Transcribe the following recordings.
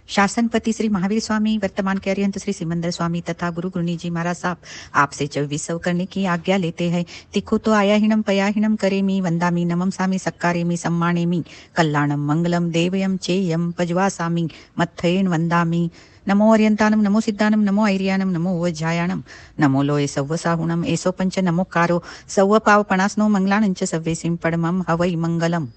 शासनपति श्री महावीर स्वामी, वर्तमान के अरिहंत श्री सिमंदर स्वामी तथा गुरु गुरुनी जी महाराज साहब आपसे 2400 करने की आज्ञा लेते हैं। तिखो तो आयाहीनम पयाहीनम करेमी, वंदामी नमम सामी सक्कारेमी, सम्मानेमी कल्याणम मंगलम देवयम चेयम पजवासामी, मत्थयेन वंदामी। नमो अर्यंतानम, नमो सिद्धानम, नमो ऐर्यानम, नमो वज्जायानम, नमो लोये सव्व साहुणम, एसो पंच नमोकारो सव्व पावपणास्नो मंगलानंच सव्वेसिं पडमम हवै मंगलम।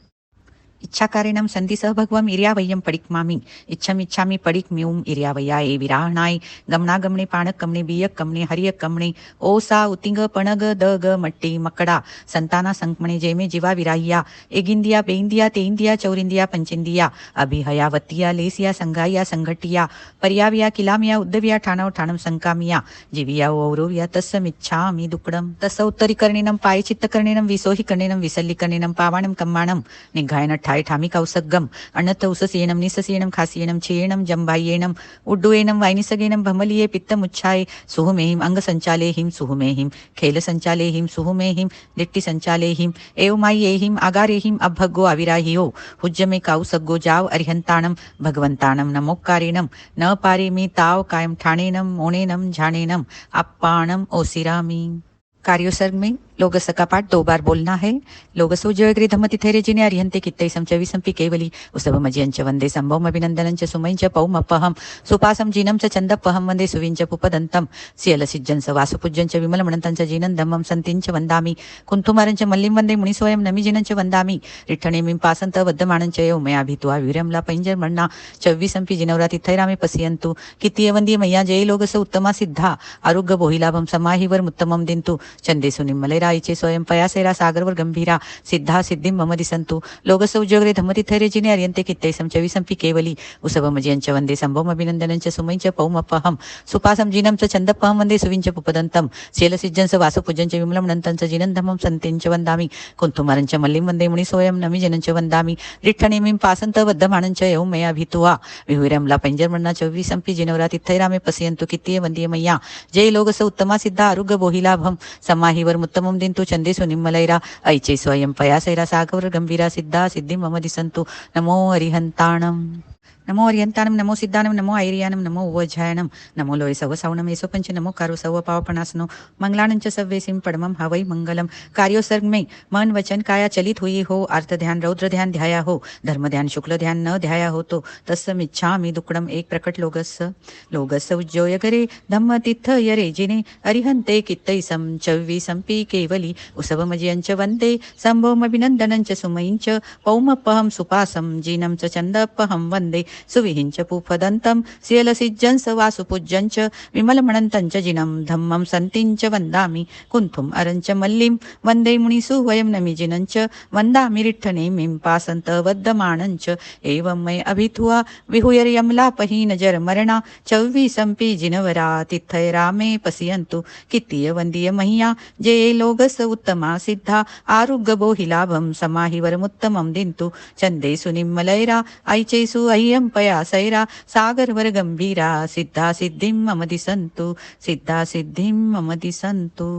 इच्छाकारेणम संधिसह भगवम इर्यावय्यम पडिक्मामी, इच्छामि पडिक म्यूम इर्यावया ए विराहणाय, गमना गमणे पाणक कमणे बियक कमणे हरियक कमणे, ओसा उतिंग पणग दग मट्टी मकडा, संताना संकमणे जेमे जीवा विराहिया, एगिंदिया बेंदिया तेंदिया चौरिंदिया पंचेंदिया, अभिहयावतिया लेसिया संघाया संघटिया, पर्याविया किलामिया उद्धविया ठाणव ठाणम संकामिया, जीविया औरविया तस्समिच्छामि दुक्कडम। तस्स उत्तरीकरणेनं पायचित्तकरणेनं विसोहिकरणेनं विसल्लीकरणेनं पावाणं कम्माणं, निघायन ठाय ठामी कौसगम, अणत उससेयनं निससेयनं खासियनं छेयनं जंबायेनं, उड्डुयेनं वायनिसगेनं भमलिये पित्तमुच्छाये, सुहुमेहिं अंगसंचालेहिं सुहुमेहिं, खेलसंचालेहिं सुहुमेहिं, दिट्टिसंचालेहिं, एवमायेहिं आगारेहिं अभग्गो अविराहियो, हुज्जमे कौसग्गो जाव अरिहंताणं भगवंताणं नमोक्कारेणं, न पारेमि ताव कायम ठाणेनं मोणेनं झाणेनं, अप्पाणं ओसिरामी। कार्योसर्ग में लोगस का पाठ 2 बार बोलना है। लोगसो जयग्री धम्मति थेरे जिने अरिहंते कित्तैसं च विसंपि केवली उसभमजियंच वंदे संभवम अभिनंदनं च सुमैंच पौमपहम, सुपासं जीनं च चन्दपहं वंदे सुविंच पुपदन्तं, सियलसिज्जं स वासुपूज्यं च विमलमणन्तं च जीनं धम्मं सन्तिं च वन्दामि, कुन्थुमारं च मल्लिं वन्दे मुनिसोऽयं नमिजिनं च वन्दामि, रिठ्ठणेमिं पासन्त वद्यमानं च यो मया भीत्वा विरमला पैंजर्मण्णा चव्विसंपि जिनवरा तिथैरामे पश्यन्तु, कित्तीय वंदे मय्या जय लोगस उत्तमा सिद्धा, आरोग्य बोहिलाभं समाहिवर मुत्तमं दिन्तु, चंदेसु निम्मलैरायचे स्वयं पयासेरा सागरवर गंभीरा, सिद्धा सिद्धिं मम दिसंतु, लोगस उज्जोग्रे धम्मतिथैरे जिने अरियंते कित्तैसं च विसंपि केवली उसभमजियंच वंदे संभवम अभिनंदनं च सुमैंच पौमपहं, सुपासं जीनं च चन्दपहं वंदे सुविंच पुपदन्तं, शैलसिज्जं स वासुपूज्यं च विमलमणन्तं च जीनं धम्मं सन्तिं च वन्दामि, कुन्थुमारं च मल्लिं वन्दे मुनिसोऽयं नमिजनं च वन्दामि, रिठ्ठणेमिं पासन्त वद्यमानं च यौ मया भीत्वा विहुरमला पैंजर्मण्णा चव्विसंपि जिनवरा तिथैरामे पश्यन्तु, कित्तीय वंदे मय्या जय लोगस उत्तमा सिद्धा आरोग्य बोहिलाभं समाहिवर मुत्तमं दिन्तु, चंदेसु निम्मलैरा ऐचे स्वयं पयासैरा सागवर गंभीरा, सिद्धा सिद्धिं मम दिसन्तु, नमो अरिहंताणम्। नमो अर्यंताणं, नमो सिद्धानं, नमो ऐर्यानं, नमो वज्जायानं, नमो लोये सव्व साहुणम, एसो पंच नमो कारो सव्व पावपणास्नो मंगलानंच सव्वेसिं पडमम हवै मंगलम। कार्योसर्ग में मन वचन काया चलित हुई हो, अर्थ ध्यान रौद्र ध्यान ध्याया हो, धर्म ध्यान शुक्ल ध्यान न ध्याया हो तो तस्समिच्छामि दुक्कडम। एक प्रकट लोगस लोगस उज्जोय करे धम्म तीर्थ यरे जिने अरिहंते कित्तैसं चव्विसंपि केवली उसभमजियंच वंदे संभवमभिनंदनं च सुमैंच पौमपहं, सुपासं जीनं च चन्दपहं वंदे सुविहिंच पुफदन्तं, सियलसिज्जं स वासुपूज्यं च विमलमणन्तं च जिनं धम्मं सन्तिं च वन्दामि, कुन्थुम् अरञ्च मल्लिं वन्दे मुनिसुवयं नमिजिनं च वन्दामि, रिठ्ठणेमिं पासन्त वद्यमानं च एवं मय अभित्वा विहुयर्यमलापहि नजरमरणा, चव्विसंपि जिनवरा तिथैरामे पश्यन्तु, कित्तीय वन्दीय मह्या जये लोगस उत्तमा सिद्धा, आरुग्य बोहिलाभं समाहिवरमुत्तमं दिन्तु, चन्देसु निम्मलैरा ऐचेसु अय्यं पयासैरा सागरवर गंभीरा, सिद्धा सिद्धिं मम दिसन्तु, सिद्धा सिद्धिं मम दिसन्तु।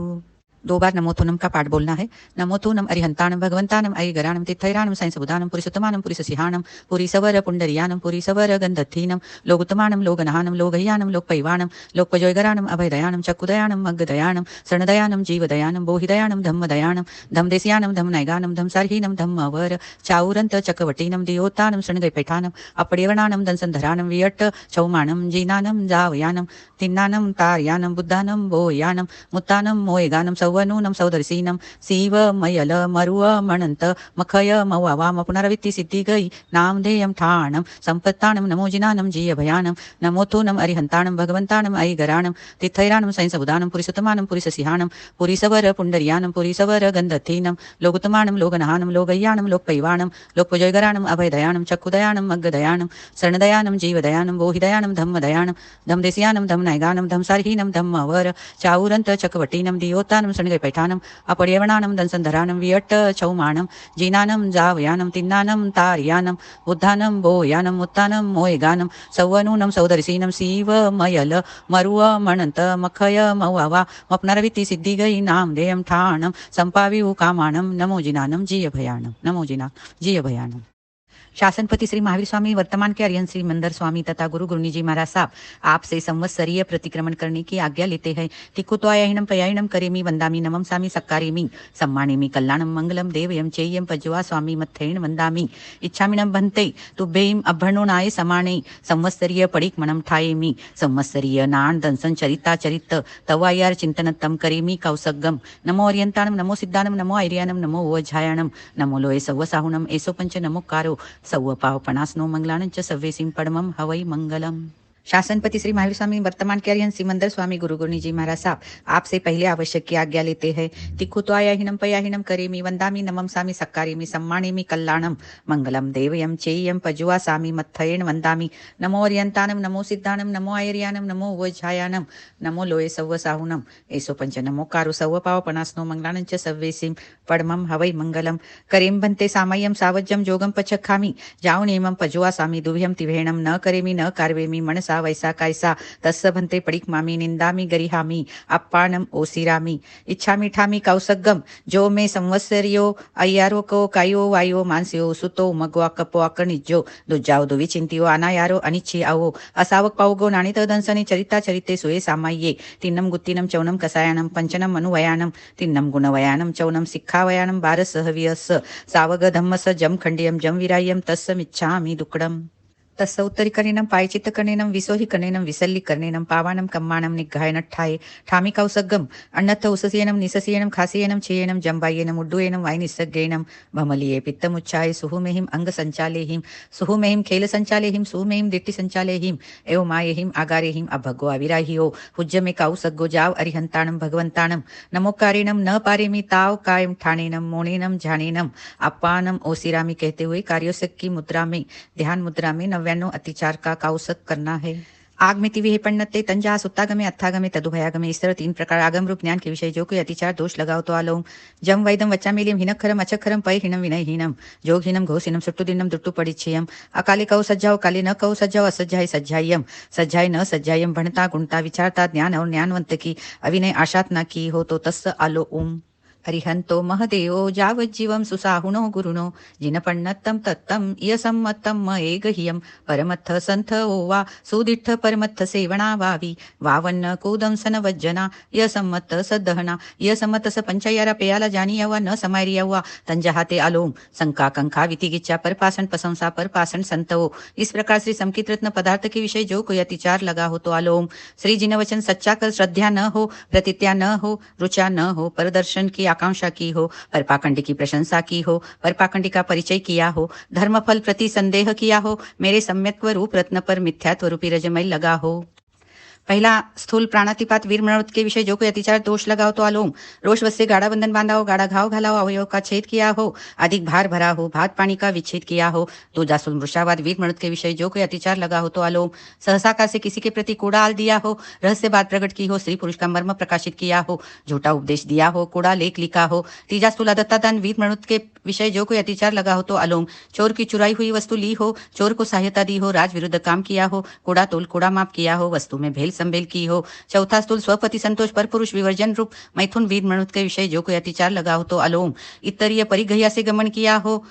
2 बार नमोथुनम का पाठ बोलना है। नमोथुनम अरिहंताणम भगवंताणम ऐगराणम तिथैराणम साईंसबुधानम पुरीसुतमानम पुरीससिहाणम पुरीसवर पुंडरियानम पुरीसवर गंधत्थीनम, लोगुत्तमानम लोगनहानम लोगह्यानम लोकपैवाणम लोकपजोयगराणम अभयदयानम चक्कुदयानम मग्गदयानम शरणदयानम जीवदयानम बोहिदयानम धम्मदयानम धमदेसियानम धमनैगानम धमसारहीनम धम्मवर चाउरंत चकवटीनम दियोतानम शरणगैपैठानम अपडेवणानम दंसंधरानम वियट्ट चौमाणम जीनानम जावयानम तिन्नानम तारयानम बुद्धानम बोयानम मुत्तानम मोयगानम सौवनूनम सौदर्शीनम सीव मयल मरुव मणंत मखय मवाम पुनरवित्ति सिद्धि गई नामधेयम ठाणम संपत्ताणम नमोजिनानम जीयभयानम, नमोथुनम अरिहंताणम भगवंताणम ऐगराणम तिथैराणम साईंसबुधानम पुरीसुतमानम पुरीससिहाणम पुरीसवर पुंडरियानम पुरीसवर गंधत्थीनम, लोगुत्तमानम लोगनहानम लोगय्यानम लोकपैवाणम लोकपजोयगराणम अभयदयानम चक्कुदयानम मग्गदयानम शरणदयानम जीवदयानम बोहिदयानम धम्मदयानम धमदेसियानम धमनैगानम धमसारहीनम धम्मवर चाउरंत चकवटीनम दियोतानम शरणगैपैठानम अपडेवणानम दंसंधरानम वियट्ट चौमाणम जीनानम जावयानम तिन्नानम तारयानम बुद्धानम बोयानम मुत्तानम मोयगानम सौवनूनम सौदर्शीनम सीव मयल मरुव मणंत मखय मवावा मपनरवित्ति सिद्धि गई नामधेयम ठाणम संपाविउ कामाणम, नमोजिनानम जीयभयानम, नमोजिना जीयभयानम। शासनपति श्री महावीर स्वामी वर्तमान के अरिहंत श्री मंदर स्वामी तथा गुरु गुरुनी जी महाराज साहब आपसे संवत्सरीय प्रतिक्रमण करने की आज्ञा लेते हैं। तिक्को तो आयाहिणम पयाहिणम करेमी वंदामी नमम सामी सक्कारेमी सम्मानेमी कल्याणम मंगलम देवयम चेयम पज्वा स्वामी मत्थेण वंदामी इच्छामिणम भन्ते तुभ्येम अभ्रणोनाय समाणे संवत्सरीय पडिक्मणम ठायेमी संवत्सरीय नाण दंसन चरिता चरित तवायार चिंतनत्तम करेमी कौसगम नमो अर्यंताणम नमो सिद्धाणम नमो ऐर्याणम नमो ओझायाणम नमो लोये सव्वसाहुणम एसो पंच नमोकारो सव्व पाव पणासनो मंगलानंच सव्वेसिम पडमम हवई मंगलम। शासनपति श्री महावीर स्वामी वर्तमान के अरिहंत सिमंदर स्वामी गुरु गुरुनी जी महाराज साहब आपसे पहले आवश्यक की आज्ञा लेते हैं। तिक्खु तो आयाहिणम पयाहिणम करेमी वंदामी नमम सामी सक्कारेमी सम्मानेमी कल्याणम मंगलम देवयम चेयम पज्वा सामी मत्थयेण वंदामी नमो अर्यंताणम नमो सिद्धाणम नमो ऐर्याणम नमो वज्झायाणम नमो लोये सव्व साहुणम एसो पंच नमोकारो सव्व पाव पणासनो मंगलानंच सव्वेसिम पडमम हवई मंगलम। करेम भन्ते सामय्यम सावज्जम जोगम पचखामी जावनेमम पज्वा सामी दुभ्यम तिभेणम न करेमी न कार्वेमी मनसा वैसा कैसा तस्स भन्ते पडिक्मामी निंदामी गरिहामी अप्पानम ओसिरामी इच्छामी ठामी कौसगम जो मे संवत्सरियो अय्यारो को कायो वायो मानस्यो सुतो मगवा कपो अकनिज्जो दुजाओ दुविचिंतियो अनायारो अनिच्छी आवो असावक पावगो नाणित दंसने चरिता चरिते सुये सामाय्ये तिन्नम गुत्तिनम चौनम कसायाणम पंचनम अनुवयाणम तिन्नम गुणवयाणम चौनम सिक्खावयाणम बारसहवियस सावग धम्मस जम खंडियम जम विरायम तस्समिच्छामि दुक्कडम तस्य उत्तरीकरणेनं पायचित्तकरणेनं विसोहिकरणेनं विसल्लीकरणेनं पावानं कम्मानं निग्घायनट्ठाये ठामी कौसगम अन्नथ उससीयनं निससीयनं खासीयनं चेयनं जम्बायेनं उड्डुयेनं वायनिस्सग्गेनं भमलिये पित्तमुच्छाये सुहुमेहिं अंगसञ्चालेहिं सुहुमेहिं खेलसञ्चालेहिं सुहुमेहिं दिट्टिसञ्चालेहिं एवमायेहिं आगारेहिं अभगो अविराहियो हुज्जमे कौसग्गो जाव अरिहन्ताणं भगवन्ताणं नमोकारेणं न पारेमि ताव कायं ठाणेनं मोणेनं झाणेनं अप्पानम ओसिरामी कहते हुए कार्योसक की मुद्रा में ध्यान मुद्रा में 99 अतिचार का कौसक करना है। आग में तिवि पण्णते तंजा सुत्तागमे अत्थागमे तदुभयागमे इस तरह 3 प्रकार आगम रूप ज्ञान के विषय जो कोई अतिचार दोष लगाओ तो आलोम जम वैदम वच्चामेलियम हिनखरम अचखरम पय हिनम विनयहीनम जोगहीनम घोषिनम सुट्टुदिनम दुट्टु पडिच्छेयम अकाले कौ सज्जाओ काले न कौ सज्जाओ असज्जाय सज्जायम सज्जाय न सज्जायम भणता गुणता विचारता ज्ञान और ज्ञानवंत की अविनय आशात न की हो तो तस्स आलो ओम अरिहंतो महदेवो जावज्जीवं सुसाहुनो गुरुनो जिनपण्णत्तं तत्तं यसम्मत्तं मयेगह्यं परमत्थ संथ ओवा सुदिट्ठ परमत्थ सेवना वावी वावन्न कूदंसन वज्जना यसम्मत्त सद्दहना यसम्मत स पंचयारा पेयाला जानियवा न समारियवा तंजहाते आलोम संका कंखा वितिगिच्चा परपासन प्रशंसा परपासन संतो। इस प्रकार श्री समकित रत्न पदार्थ के विषय जो कोई अतिचार लगा हो तो आलोम श्री जिन वचन सच्चा कर श्रद्धा न हो प्रतित्या न हो रुचा न हो परदर्शन की आकांक्षा की हो परपाखंडी की प्रशंसा की हो परपाखंडी का परिचय किया हो धर्मफल प्रति संदेह किया हो मेरे सम्यक्त्व रूप रत्न पर मिथ्यात्व रूपी रजमय लगा हो। पहला स्थूल प्राणातिपात वीर मनोरथ के विषय जो कोई अतिचार दोष लगाओ तो आलोम रोष वश से गाढ़ा बंधन बांधा हो गाढ़ा घाव घाला हो अवयव का छेद किया हो अधिक भार भरा हो भात पानी का विच्छेद किया हो तो जासुल मृषावाद वीर मनोरथ के विषय जो कोई अतिचार लगा हो तो आलोम सहसाकार से किसी के प्रति कूड़ा आल दिया हो रहस्य बात प्रकट की हो स्त्री पुरुष का मर्म प्रकाशित किया हो झूठा उपदेश दिया हो कूड़ा लेख लिखा हो तीजा स्थूल दत्तादान वीर मनोरथ के विषय जो कोई अतिचार लगा हो तो आलोम चोर की चुराई हुई वस्तु ली हो चोर को सहायता दी हो राज विरुद्ध काम किया हो कूड़ा तोल कूड़ा माप किया हो वस्तु में भेल संभेल की हो। चौथा स्थूल स्वपति संतोष पर पुरुष विवर्जन रूप मैथुन वीर मनोरथ के विषय जो कोई अतिचार लगा हो तो अलोम इतरीय परिघया से गमन किया हो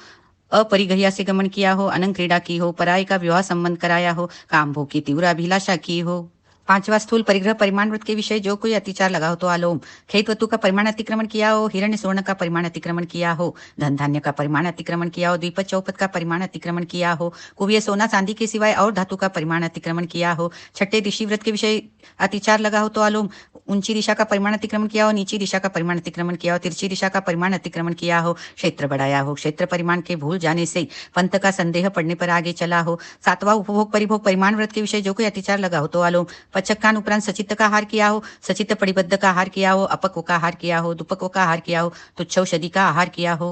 अपरिघया से गमन किया हो अनंग क्रीड़ा की हो पराय का विवाह संबंध कराया हो काम भोग की तीव्र अभिलाषा की हो। पांचवा स्थूल परिग्रह परिमाण व्रत के विषय जो कोई अतिचार लगा हो तो आलोम खेत वस्तु का परिमाण अतिक्रमण किया हो हिरण्य स्वर्ण का परिमाण अतिक्रमण किया हो धन धान्य का परिमाण अतिक्रमण किया हो द्विपद चौपद का परिमाण अतिक्रमण किया हो कुव्य सोना चांदी के सिवाय और धातु का परिमाण अतिक्रमण किया हो। छठे दिशी व्रत के विषय अतिचार लगा हो तो आलोम ऊंची दिशा का परिमाण अतिक्रमण किया हो नीची दिशा का परिमाण अतिक्रमण किया हो तिरछी दिशा का परिमाण अतिक्रमण किया हो क्षेत्र बढ़ाया हो क्षेत्र परिमाण के भूल जाने से पंथ का संदेह पड़ने पर आगे चला हो। सातवां उपभोग परिभोग परिमाण व्रत के विषय जो कोई अतिचार लगा हो तो आलोम पचक्कान उपरांत सचित्त का आहार किया हो सचित्त परिबद्ध का आहार किया हो अपक्व का आहार किया हो दुपक्व का आहार किया हो तुच्छौषधि का आहार किया हो।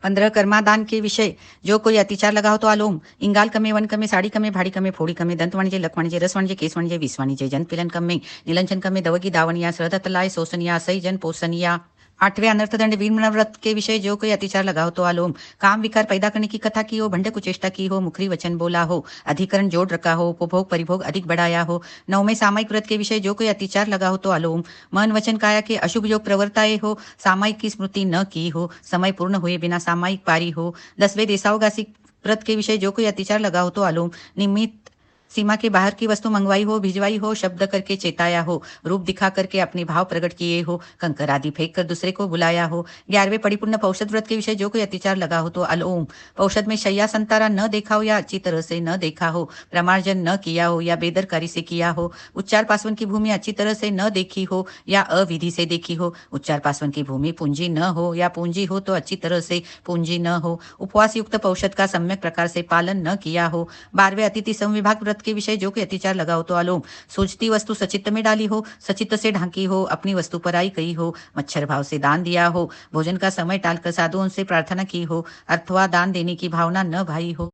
15 कर्मादान के विषय जो कोई अतिचार लगा हो तो आलोम इंगाल कमे वन कमे साड़ी कमे भाड़ी कमे फोड़ी कमे दंत वाणिज्य लक वाणिज्य रस वाणिज्य केस वाणिज्य विष वाणिज्य जन पिलन कमे नीलंचन कमे दवगी दावनिया श्रद्धतलाय शोषनिया सही जन पोषनिया। 8वें अनर्थदंड वीर व्रत के विषय जो कोई अतिचार लगा हो तो आलोम काम विकार पैदा करने की कथा की हो भंड कुचेष्टा की हो मुखरी वचन बोला हो अधिकरण जोड़ रखा हो उपभोग परिभोग अधिक बढ़ाया हो। 9वें सामायिक व्रत के विषय जो कोई अतिचार लगा हो तो आलोम मन वचन काया के अशुभ योग प्रवर्ताए हो सामायिक की स्मृति न की हो समय पूर्ण हुए बिना सामायिक पारी हो। 10वें देसावगासी व्रत के विषय जो कोई अतिचार लगा हो तो अलोम, निमित्त सीमा के बाहर की वस्तु मंगवाई हो, भिजवाई हो, शब्द करके चेताया हो, रूप दिखा करके अपने भाव प्रकट किए हो, कंकर आदि फेंक कर दूसरे को बुलाया हो। 11वें परिपूर्ण पौषध व्रत के विषय जो कोई अतिचार लगा हो तो अलोम, पौषध में शैया संतारा न देखा हो या अच्छी तरह से न देखा हो, प्रमार्जन न किया हो या बेदरकारी से किया हो, उच्चार पासवन की भूमि अच्छी तरह से न देखी हो या अविधि से देखी हो, उच्चार पासवन की भूमि पूंजी न हो या पूंजी हो तो अच्छी तरह से पूंजी न हो, उपवास युक्त पौषध का सम्यक प्रकार से पालन न किया हो। 12वें अतिथि संविभाग व्रत के विषय जो कि अतिचार लगा हो तो अलोम, सूझती वस्तु सचित्त में डाली हो, सचित्त से ढांकी हो, अपनी वस्तु पर आई कही हो, मच्छर भाव से दान दिया हो, भोजन का समय टालकर साधुओं से प्रार्थना की हो अथवा दान देने की भावना न भाई हो।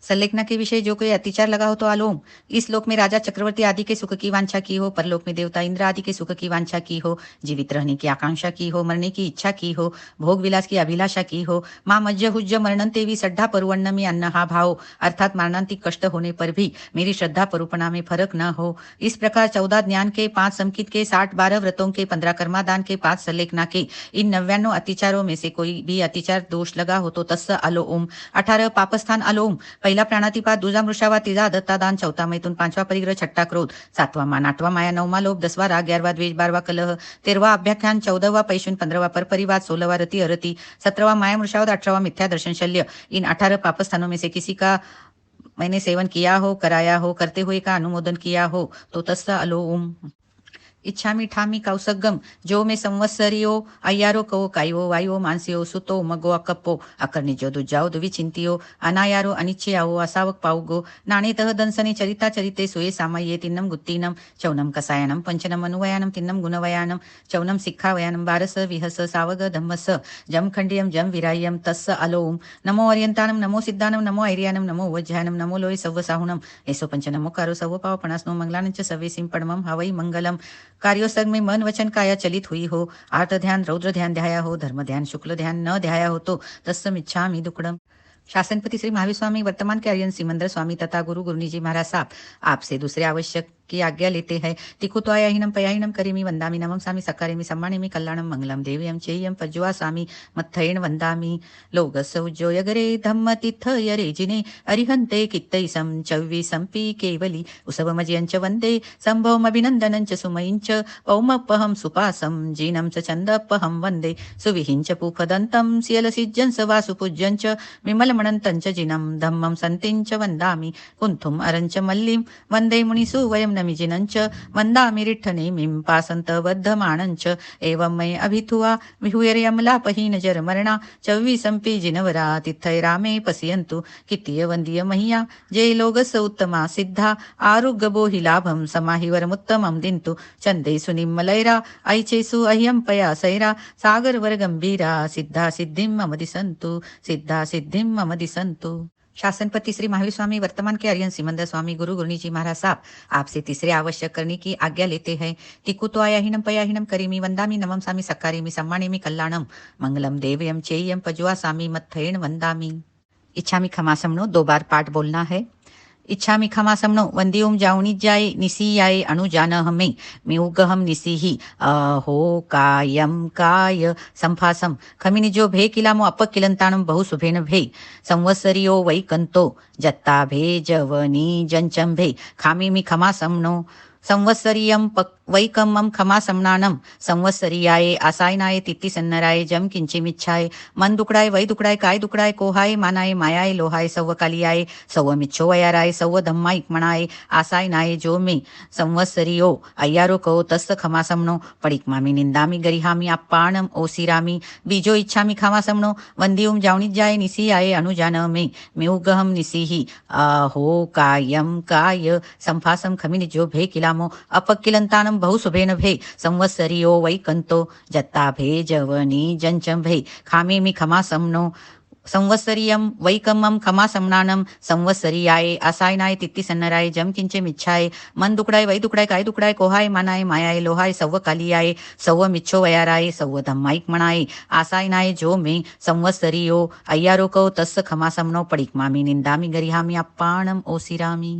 संलेखना के विषय जो कोई अतिचार लगा हो तो अलोम, इस लोक में राजा चक्रवर्ती आदि के सुख की वांछा की हो, परलोक में देवता इंद्र आदि के सुख की वांछा की हो, जीवित रहने की आकांक्षा की हो, मरने की इच्छा की हो, भोग विलास की अभिलाषा की हो, माँ मज्ज हुज्ज मरणंतेवी श्रद्धा परुवन्न में अन्न हा भाव, अर्थात मरणांतिक कष्ट होने पर भी मेरी श्रद्धा परुपना में फर्क न हो। इस प्रकार 14 ज्ञान के, 5 संकित के, 60 12 व्रतों के, 15 कर्मादान के, 5 संलेखना के, इन 99 अतिचारों में से कोई भी अतिचार दोष लगा हो तो तस्स अलोम। 18 पापस्थान अलोम, पहिला प्राणातिपात, दूजा मृषावा, तीजा दत्तादान, चौथा मैथुन, 5वां परिग्रह, 6ठा क्रोध, 7वां मान, 8वां माया, 9वां लोभ, 10वां राग, 11वां द्वेष, 12वां कलह, 13वां अभ्याख्यान, 14वां पैशुन, 15वां परपरिवाद, 16वां रति अरति, 17वां माया मृषावध, 18वां मिथ्या दर्शन शल्य। इन 18 पापस्थानों में से किसी का मैंने सेवन किया हो, कराया हो, करते हुए का अनुमोदन किया हो तो तस्स अलोम। इच्छामी ठामी कौसगम, जो में संवत्सरियो अय्यारो कवो कायो वायो मानसियो सुतो मगो अकप्पो अकर्निजो दुजाओ दुविचिंतियो अनायारो अनिच्छयाओ असावक पाउगो नाणेतः दंसने चरिता चरिते सुये सामये तिन्नम गुत्तीनम चौनम कसायनम पंचनम अनुवयानम तिन्नम गुणवयानम चौनम सिक्खावयानम बारस विहस सावग धम्मस जम खंडियम जम विरायम तस्स अलोम। नमो अर्यंतानम, नमो सिद्धानम, नमो ऐर्यानम, नमो वज्जानम, नमो लोय सव्व साहुनम एसो पंचनमो कारो सव्व पाव पणासनो मंगलानंच सव्वे सिंपणमम हवई मंगलम। कार्योसर्ग में मन वचन काया चलित हुई हो, आर्त ध्यान रौद्र ध्यान ध्याया हो, धर्म ध्यान शुक्ल ध्यान न ध्याया हो तो तत्सम इच्छामि दुक्कडम। शासनपति श्री महावीर स्वामी वर्तमान के आर्यन सिमंदर स्वामी तथा गुरु गुरुनी जी महाराज साहब आपसे दूसरे आवश्यक की आज्ञा लेते हैं। तिखु तो आयाहीनम पयाहीनम करेमी वंदामी नमम सामी सक्कारेमी सम्मानेमी कल्याणम मंगलम देव्यम चेयम पज्वा सामी मत्थयेण वंदामी लोगस उज्जोय गरे धम्म तिथ यरे जिने अरिहंते कित्तैसम चव्वीसंपि केवली उसवमजयंच वंदे संभवमभिनंदनंच सुमयिंच पौमपहम सुपासम जीनं च छन्दपहम वंदे सुविहिंच पूफदन्तं सियलसिज्जंस वासुपूज्यंच विमलमणन्तं च जिनं धम्मं सन्तिंच वंदामि कुंथुम अरंच मल्लिं वंदे मुनिसु वयं नमिजिनंच वंदामि रिठ्ठनेमिं पासंत वर्धमानंच एवं मय अभिथुआ विहुयर्यमलापहीन जरमरणा चव्वीसंपि जिनवरा तिथय रामे पश्यन्तु कितीय वंदीय मह्या जय लोगस उत्तमा सिद्धा आरुग्यबोहि लाभं समाहिवरमुत्तमं दिन्तु चंदे सुनिम्मलैरा ऐचेसु अह्यं पया सैरा सागरवर गंभीरा सिद्धा सिद्धिं मम दिसन्तु सिद्धा सिद्धिं मम दिसन्तु। शासनपति श्री महावीर स्वामी वर्तमान के आर्यन सिमंदर स्वामी गुरु गुरुनी जी महाराज साहब आपसे तीसरे आवश्यक करने की आज्ञा लेते हैं। तिकु तो आयाहीनम पयाहीनम करेमी वंदामी नमम सामी सक्कारेमी सम्मानेमी कल्याणम मंगलम देवयम चेयम पज्वा सामी मत्थयेण वंदामी। इच्छामी खमासमनो 2 बार पाठ बोलना है। इच्छामि खमासमनो वंदियों जाऊनी जाए निसीयाए अनुजान हमें म्यूगहम निसीही अहो कायम काय संफासम खमिनि जो भे किलामो अप किलंताणम बहु सुभेन भे संवत्सरियो वैकंतो जत्ता भे जवनी जंचम भे खामी मी खमासमनो संवत्सरियम वैकमम खमासमनानम संवत्सरियाये आसायनाये तित्तिसन्नराये जम किंचिमिच्छाये मन दुकड़ाए वै दुकड़ाए काय दुकड़ाए कोहाय मानाए मायाए लोहाय सव्व कालियाये सव्व मिच्छो वयाराय सव्व धम्मा इक्मणाये आसायनाये जो में संवत्सरियो अय्यारो कहो तस्स खमासमनो पडिक्मामि निंदामि गरिहामि अप्पाणम ओसिरामि बीजो इच्छामि खमासमनो वंदियुम जावणी जाए निसी आये अनुजान में म्यूगहम निसीही आहो कायम काय संफासम खमिनि जो भे किलामो अपकिलंतानम बहु सुभेन भे संवत्सरियो वैकंतो जत्ता भे जवनी जंचम भे खामे मी खमासमनो संवत्सरियम वैकमम खमासमनानम संवत्सरियाये आसायनाय तित्तिसन्नराय जम किंचिमिच्छाये मन दुकड़ाए वै दुकड़ाए काय दुकड़ाए कोहाय मानाय मायाय लोहाय सव्व कालियाये सव्व मिच्छो वयाराय सव्व धम्माइक मणाये आसायनाय जो में संवत्सरियो अय्यारो कहो तस्स खमासमनो पडिक्मामि निंदामि गरिहामि अप्पाणम ओसिरामि।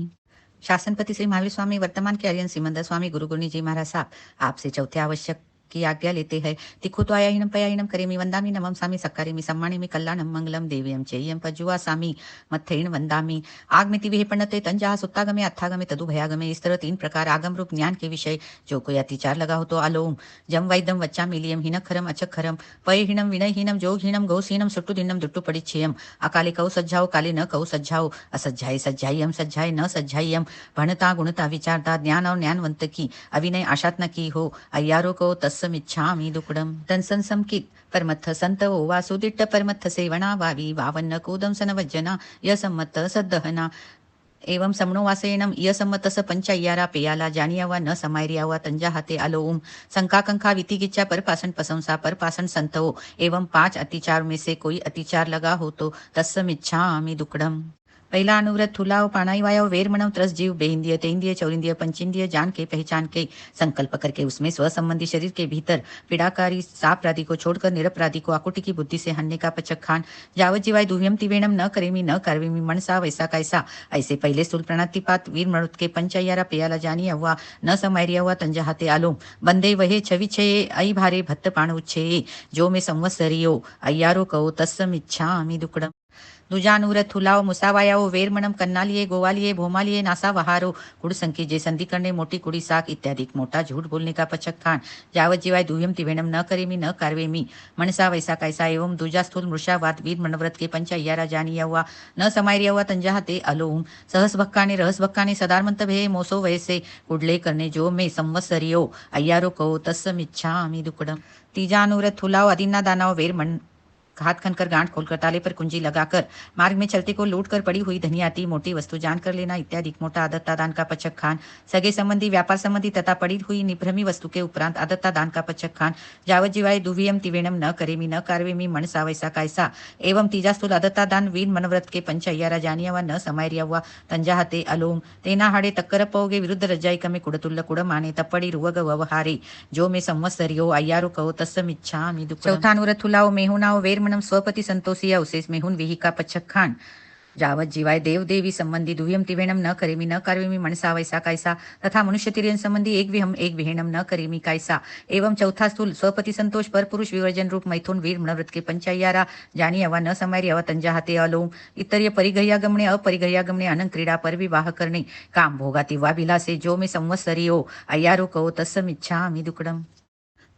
शासनपति श्री महावीर स्वामी वर्तमान के आर्यन सिमंदर स्वामी गुरु गुरुनी जी महाराज साहब आपसे चौथे आवश्यक की आज्ञा लेते हैं तिखो तो आयाहीनम पयाहीनम करेमि वंदामि नमं सामि सक्कारेमि सम्मानेमि कल्याणं मंगलम देव्यं चेयं पज्जुवा सामी मत्थेन वंदामि आगमिति विहिपन्नते तंजहा सुत्तागमे अत्थागमे तदुभयागमे। इस तरह 3 प्रकार आगम रूप ज्ञान के विषय जो कोई अतिचार लगा हो तो अलोम जम वैदम वच्चामि लियम हिनखरम अचखरम पयहीनम विनयहीनम जोगहीनम गौसीनम सुट्टुदिन्नम दुट्टु पडिच्छेयम अकाले कौ सज्जाओ काले न कौ सज्जाओ असज्जाए सज्जायम सज्जाए न सज्जायम भणता गुणता विचारता ज्ञान और ज्ञानवंत की अविनय आशात न की हो अय्यारो को तस्समिच्छामि दुक्कडम तनसन समकित परमत्थ संत ओ वासुदिट्ट परमत्थ सेवना वावी वावन्न कोदम सनवज्जना यसम्मत सद्दहना एवं समणो वासेनम यसम्मत स पंचाय्यारा पेयाला जानियावा न समायरियावा तंजा हाते आलो ओम शंका कंखा वितिगिच्चा परपासन प्रशंसा परपासन संतो एवं 5 अतिचार में से कोई अतिचार लगा हो तो तस्समिच्छामि दुक्कडम। पहला अनुव्रत थुलाव पानाई वायो वेर मनव त्रस जीव बेइंद्रिय तेंद्रिय चौरिंद्रिय पंचेंद्रिय जान के पहचान के संकल्प करके उसमें स्व संबंधी शरीर के भीतर पीड़ाकारी सापराधी को छोड़कर निरपराधी को आकुटी की बुद्धि से हनने का पचक खान जावत जीवाय दुह्यम तिवेणम न करेमी न करवेमी मनसा वैसा कैसा। ऐसे पहले स्थूल प्रणातिपात वीर मरुत के पंचायारा पेयाला जानी अव्वा न समायरिया हुआ तंजा हाथे आलोम बंदे वहे छवि छे आई भारे भत्त पाण उच्छे जो में संवत्सरियो अय्यारो कहो तस्समिच्छामि दुक्कडम। दुजानुव्रत थुलाव मुसावायाओ वेरमणम कन्नालिये गोवालिये भोमालिये नासा वहारो कुड़संकी जे संधि करने मोटी कुड़ी साक इत्यादि मोटा झूठ बोलने का पचक खान जावत जीवाय दुह्यम तिवेणम न करेमी न कार्वेमी मनसा वैसा कैसा एवं दूजा स्थूल मृषावात वीर मनव्रत के पंचाय्यारा जानिया हुआ न समायरिया हुआ तंजा ते अलोम सहस भक्काने रहस भक्काने सदारमंत भे मोसो वैसे कुडले करने जो में संवत्सरियो अय्यारो कहो तस्समिच्छामि दुक्कडम। तीजा अनुव्रत थुलाव अदीना दानाव वेरमण हाथ खनकर गांठ खोलकर ताले पर कुंजी लगाकर मार्ग में चलते को लूट कर पड़ी हुई धनियाती मोटी वस्तु जान कर लेना इत्यादि मोटा आदत्ता दान का पचक खान सगे संबंधी व्यापार संबंधी तथा पड़ी हुई निभ्रमी वस्तु के उपरांत आदत्ता दान का पचक खान जावत जीवाय दुवियम तिवेणम न करेमी न कार्वेमी मनसा वैसा कैसा एवं तीजा स्थूल आदत्ता दान वीर मनव्रत के पंचाय्यारा जानिया व न समायरिया हुआ तंजा हाते अलोम तेना हाडे तक्कर पोगे विरुद्ध रजाई कमे कुडतुल्ल कुड माने तप्पड़ी रुवग ववहारे जो में संवत्सरियो अय्यारो कहो तस्समिच्छामि दुक्कडम। चौथा अनुव्रत थुलाओ मेहुनाओ वेर मनम स्वपति संतोषिया उसेस मेहुन विही का पचक खान जावत जीवाय देव देवी संबंधी दुव्यम तिवेणम न करेमी न कार्वेमी मनसा वैसा कैसा तथा मनुष्य तिर्यन संबंधी एक विहम एक विहेणम न करेमी कैसा एवं चौथा स्थूल स्वपति संतोष पर पुरुष विवर्जन रूप मैथुन वीर मनव्रत के पंचाय्यारा जानी अवा न समायरी अवा तंजा हाते अलोम इतर्य परिघया गमने अपरिघया गमने अनंत क्रीडा पर विवाह करने काम भोगाती वा विलासे जो में संवत्सरियो अय्यारो कहो तस्समिच्छामि दुक्कडम।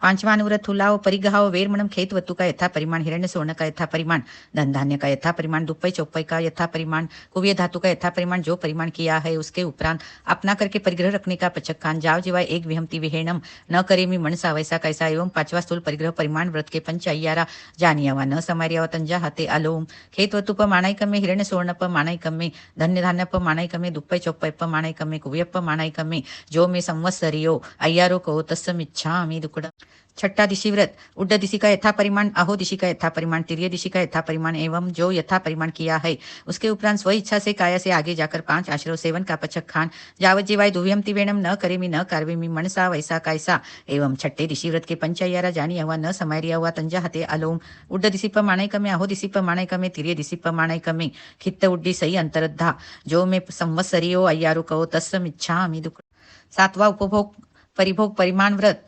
पांचवा अनुव्रत थुलाओ परिगहाओ वेरमणम खेत वत्तु का यथा परिमाण हिरण्य स्वर्ण का यथा परिमाण धन धान्य का यथा परिमाण दुप्पई चौप्पई का यथा परिमाण कुव्य धातु का यथा परिमाण जो परिमाण किया है उसके उपरांत अपना करके परिग्रह रखने का पचक खान जाव जीवाय एक विहमति विहेणम न करेमी मनसा वैसा कैसा एवं पांचवा स्थूल परिग्रह परिमाण व्रत के पंचाय्यारा जानियावा न समारियावा तंजा हाथे अलोम खेत वत्तु प माणाई कमे हिरण्य स्वर्ण प माणाई कमे धन्य धान्य प माणाई कमे दुप्पई चौप्पई प माणाई कमे कुव्य प माणाई कमे जो में संवत्सरियो अय्यारो कहो तस्समिच्छामि दुक्कडम। छठा दिशि व्रत उड्ड दिशि का यथा परिमाण अहो दिशि का यथा परिमाण तिर्य दिशि का यथा परिमाण एवं जो यथा परिमाण किया है उसके उपरांत स्व इच्छा से काया से आगे जाकर 5 आश्रव सेवन का पचक खान जावत जीवाय दुव्यम तिवेणम न करेमी न कार्वेमी मनसा वैसा कैसा एवं छठे दिशि व्रत के पंचाय्यारा जानी हुआ न समायरिया हुआ तंजा हाथे अलोम उड्ड दिशि प माणाई कमे अहो दिशि प माणाई कमे तिर्य दिशि प माणाई कमे खित्त उड्डी सही अंतरद्धा जो में संवत्सरियो अय्यारो कहो तस्समिच्छामि दुक्कडम। सातवा उपभोग परिभोग परिमाण व्रत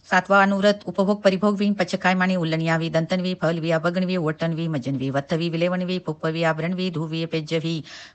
सातवा अनुव्रत उपभोग परिभोग वी पचकायमानी उल्लनियावी दंतनवी फलवी अबगणवी ओटनवी मजनवी वत्थवी विलेवनवी पुप्पवी आभरणवी धूवी पेज्जवी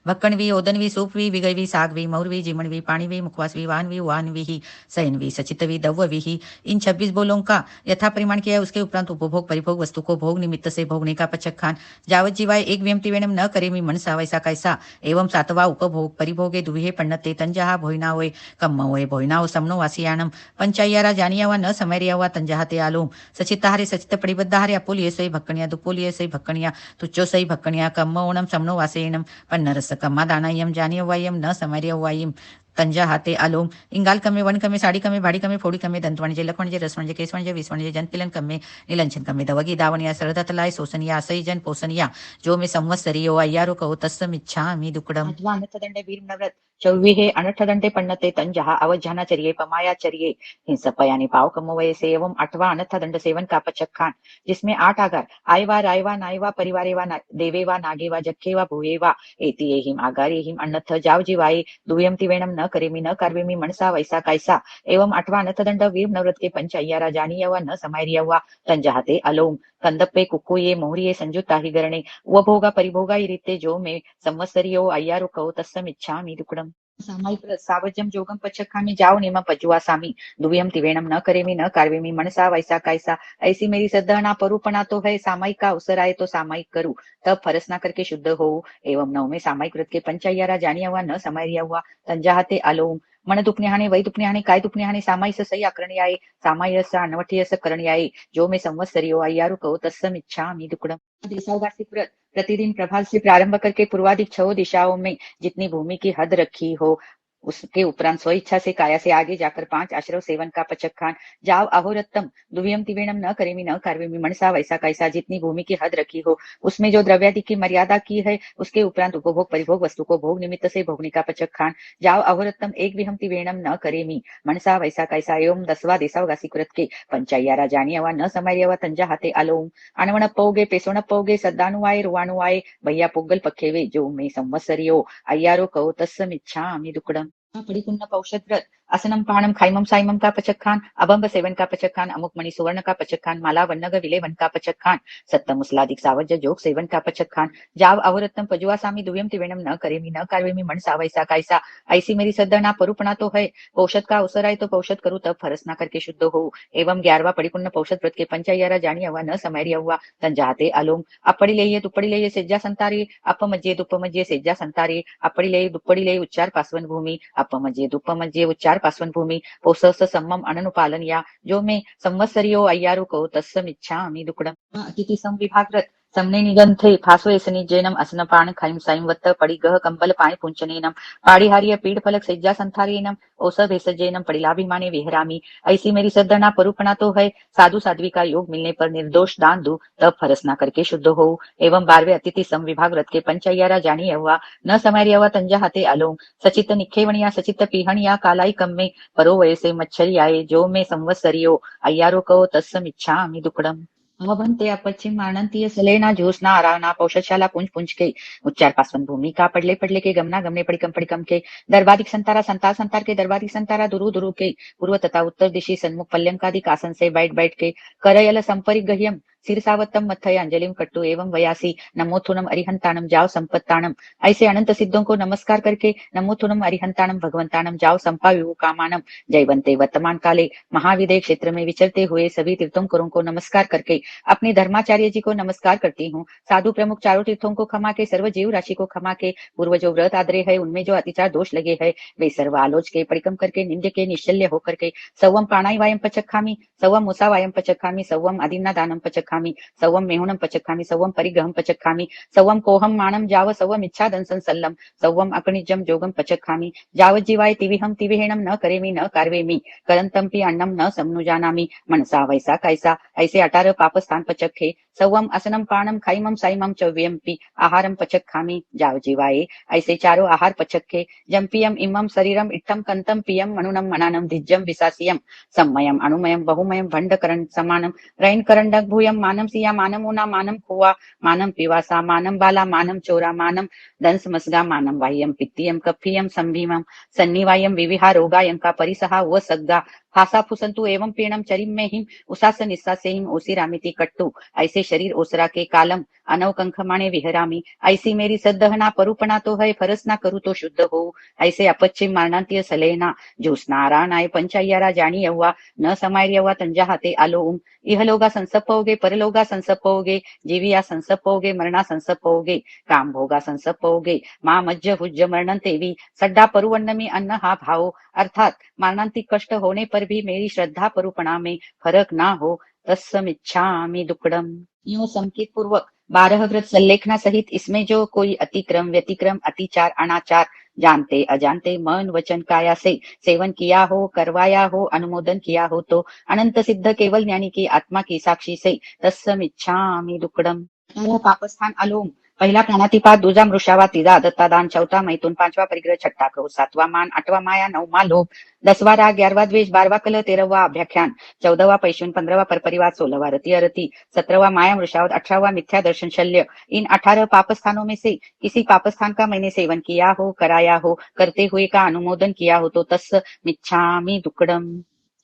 भक्कणवी ओदनवी सूपवी विगयवी सागवी मौरवी जिमणवी पाणीवी मुखवासवी वानवी वानवी सैनवी सचितवी दव्ववी इन 26 बोलों का यथा परिमाण किया है उसके उपरांत उपभोग परिभोग वस्तु को भोग निमित्त से भोगने का पचक खान जावत जीवाय एक व्यमति वेणम न करेमी मनसा वैसा कैसा एवं सातवा उपभोग परिभोगे दुहे पण्णते तंजहा भोयनाओय कम्मओय भोयनाओ समनो वासियाणम पंचाय्यारा जानियावा न समयरिया हुआ तंजा हाथे आलोम सचिता हरे सचित पड़िबद्धा हरे अपोलिये सही भक्कणिया दुपोलिये सही भक्कणिया तुच्चो सही भक्कणिया कम्म ओणम समनो वासेणम पन्नरस कम्मा दानायम जानिय वायम न समरिय वायम तंजा हाथे आलोम इंगाल कमे वन कमे साड़ी कमे भाड़ी कमे फोड़ी कमे दंतवणजे लखवणजे रसवणजे केसवणजे विसवणजे जनपिलन कमे नीलंचन कमे दवगी दावणिया सरदतलाय सोसनिया असई जन पोसनिया जो में संवत्सरियो अय्यारो कहो तस्समिच्छामि दुक्कडम। अध्वा अनर्थदंड वीर नव्रत चौवी अनठदंडे पन्नते तंजहा अवज्ञानाचर्ये पमायाचर्ये हिंसपयानी पाव कमवयसे एवं 8वां अनथदंड सेवन का पचक्खान, जिसमें 8 आगार आयवा रायवा नायवा परिवारे वा देवेवा नागेवा जक्खेवा भुवेवा एति एहिम आगार एहिम अनथ जाव जीवाये दुयम तिवेणम न करेमी न कार्वेमी मनसा वैसा कैसा एवं 8वां अनथदंड वीर नवरत के पंच अय्यारा जानियवा न समार्यवा तंजहाते अलोम कंदप्पे कुक्कुये मोहरिये संजुता हि गरणे व भोगा परिभोगा इरिते जो मे संवत्सरियो अय्यारो कौ तस्समिच्छामि दुक्कडम सामायिक सावजम जोगम पचखामी जाओ नेमा पजुआ सामी दुवियम तिवेणम न करेमी न कार्वेमी मनसा वैसा कैसा ऐसी मेरी सद्धना परूपना तो है सामायिक का अवसर आए तो सामायिक करूं तब फरस ना करके शुद्ध हो एवं नवमे सामायिक व्रत के पंचायरा जानिया हुआ न समारिया हुआ तंजाहते अलोम मन दुपण्याहाने वै दुपण्याहाने काय दुपण्याहाने सामायिस सही आकरण्याये सामायस अनवठियस करण्याये जो मैं संवत्सरियो अय्यारु कहो तस्समिच्छामि दुक्कडम देशावगासी व्रत प्रतिदिन प्रभात से प्रारंभ करके पूर्वाधिक 6 दिशाओं में जितनी भूमि की हद रखी हो उसके उपरांत स्व इच्छा से काया से आगे जाकर 5 आश्रव सेवन का पचक्खान जाव अहोरत्तम दुवियम तिवेणम न करेमी न कार्वेमी मनसा वैसा कैसा जितनी भूमि की हद रखी हो उसमें जो द्रव्यादि की मर्यादा की है उसके उपरांत उपभोग परिभोग वस्तु को भोग निमित्त से भोगने का पचक्खान जाव अहोरत्तम एक विहम तिवेणम न करेमी मनसा वैसा कैसा एवं 10वां देशावगासी कृत के पंचायरा जानियवा न समार्यवा तंजा हाथे अलोम अणवण पौगे पेसोण पौगे सद्दानुवाये रुवानुवाये भैया पोगल पखेवे जो मे संवत्सरियो अय्यारो कहो तस्समिच्छामि दुक्कडम पड़िकुन्न पौषद व्रत असनम पाणम खाइमम साइमम का पचक्खान अभंग सेवन का पचक्खान अमुक मणि सुवर्ण का पचक्खान माला वन्नग विलेवन का पचक्खान सत्तम मुस्लादिक सावज जोग सेवन का पचक्खान जाव अवरत्तम पजुआ सामी दुव्यम तिवेणम न करेमी न कार्वेमी मनसा वैसा कैसा ऐसी मेरी सद्धना परूपणा तो है पौषद का अवसर आए तो पौषद करूं तब फरस ना करके शुद्ध हो एवं 11वां पड़िकुन्न पौषद व्रत के पंचायरा जानी हुआ न समारिया हुआ तंजाते अलोम अपड़ी लेये तुपड़ी लेये सेज्जा संतारे अपमज्जे दुपमज्जे सेज्जा संतारे अपड़ी लेये दुप्पड़ी लेये उच्चार पासवन भूमि अपमज्जे दुपमज्जे उच्चार पासवन भूमि पोसस सम्मम अननुपालन या जो में संवत्सरियो अय्यारु को तस्समिच्छामि दुक्कडम अतिथि संविभाग व्रत समने निगंथे फासो एसनी जैनम असनपाण खाइम साइम वत्त पडिगह कंबल पाय पुंचनेनम पाड़िहार्य पीड़ फलक सेज्जा संथारेनम ओस भेसजैनम पड़िलाभिमाने विहरामी ऐसी मेरी सद्धना परूपणा तो है साधु साध्वी का योग मिलने पर निर्दोष दान दू तब फरस ना करके शुद्ध हो एवं 12वें अतिथि संविभाग व्रत के पंचायरा जानी हुआ न समार्यवा तंजा हाथे अलोम सचित निखेवणिया सचित पीहणिया कालाई कम्मे परो वयसे मच्छरियाये जो में संवत्सरियो अय्यारो कहो तस्समिच्छामि दुक्कडम अवभंते अपश्चिम आनंतीय सलेना ज्योत्स्ना आराना पौषशाला पुंज पुंज के उच्चार पासवन भूमि का पडले पडले के गमना गमने पड़िकम के दरबादिक संतारा संतार संतार के दरबादिक संतारा दुरु दुरु के पूर्व तथा उत्तर दिशि सन्मुख पल्यंकादिक आसन से बैठ बैठ के करयल संपरिगह्यम सिरसावत्तम मथय अंजलिम कट्टु एवं वयासी नमोथुनम अरिहंतानम जाओ संपत्तानम ऐसे अनंत सिद्धों को नमस्कार करके नमोथुनम अरिहंतानम भगवंतानम जाओ संपा विभु कामानम जयवंते वर्तमान काले महाविदय क्षेत्र में विचरते हुए सभी तीर्थंकरों को नमस्कार करके अपने धर्माचार्य जी को नमस्कार करती हूँ। साधु प्रमुख चारों तीर्थों को क्षमा के सर्व जीव राशि को क्षमा के पूर्व जो व्रत आदरे है उनमें जो अतिचार दोष लगे है वे सर्व आलोच के परिकम करके निंद्य के निश्चल्य होकर के सवम प्राणाई वायम पचखामी सवम मुसा वायम पचखामी सवम अदिन्ना दानम पचखामी सवम मेहुणम पचखामी सवम परिग्रहम पचखामी सवम कोहम माणम जाव सवम इच्छा दंसन सल्लम सवम अकणिजम जोगम पचखामी जावत जीवाय तिविहम तिविहेणम न करेमी न कार्वेमी करंतम्पि अन्नम न समनुजानामी मनसा वैसा कैसा ऐसे 18 पापस्थान पचखे सवम असनम पाणम खाइमम साइमम चव्यम्पि आहारम पचखामी जाव जीवाये ऐसे चारों आहार पचखे जम्पियम इमम शरीरम इट्टम कंतम पियम मनुनम मनानम धिज्जम विसासियम सम्मयम अणुमयम बहुमयम भंडकरण समानम रैन करंडक भूयम मानम सिया मानम ऊना मानम खुआ मानम पिवासा मानम बाला मानम चोरा मानम दंस मसगा मानम वाह्यम पित्तियम कफियम संभीमम सन्निवायम विविहा रोगायम का परिसहा व सग्गा हासा फुसंतु एवं पीणम चरिम में हिम उसास निस्सासे हिम ओसिरामिति कट्टु ऐसे शरीर ओसरा के कालम अनवकंखमाणे विहरामी ऐसी मेरी सद्धहना परूपणा तो है फरस ना करू तो शुद्ध हो ऐसे अपश्चिम मारणांत्य सलेना ज्योत्स्नारा नाय पंचायरा जानी यव्वा न समार्यवा तंजा हाते आलोम इहलोगा संसप्पवगे परलोगा संसप्पवगे जीविया संसप्पवगे मरणा संसप्पवगे काम भोगा संसप्पवगे मा मज्ज हुज्ज मरणं तेवी सड्डा परुवन्नमी अन्न हा भाव अर्थात मारणांतिक कष्ट होने पर भी मेरी श्रद्धा परूपणा में फर्क ना हो तस्समिच्छामि दुक्कडम यूं संकेत पूर्वक 12 व्रत सल्लेखना सहित इसमें जो कोई अतिक्रम व्यतिक्रम अतिचार अनाचार जानते अजानते मन वचन काया से सेवन किया हो करवाया हो अनुमोदन किया हो तो अनंत सिद्ध केवल ज्ञानी की आत्मा की साक्षी से तस्समिच्छामि दुक्कडम पापस्थान अलोम पहिला प्राणातिपात, दुजा मृषावा, तिजा दत्ता दान, चौथा मैथुन, पाचवा परिग्रह, छठा क्रोध, सातवा मान, आठवा माया, नवमा लोभ, 10वा राग, 11वा द्वेष, 12वा कलह, 13वा अभ्याख्यान, 14वा पैशून, 15वा परपरिवार, 16वा रति अरति, 17वा माया मृषावत, 18वा मिथ्या दर्शन शल्य। इन 18 पाप स्थानों में से किसी पाप स्थान का मैंने सेवन किया हो, कराया हो, करते हुए का अनुमोदन किया हो तो तस् मिच्छामि दुक्कडम।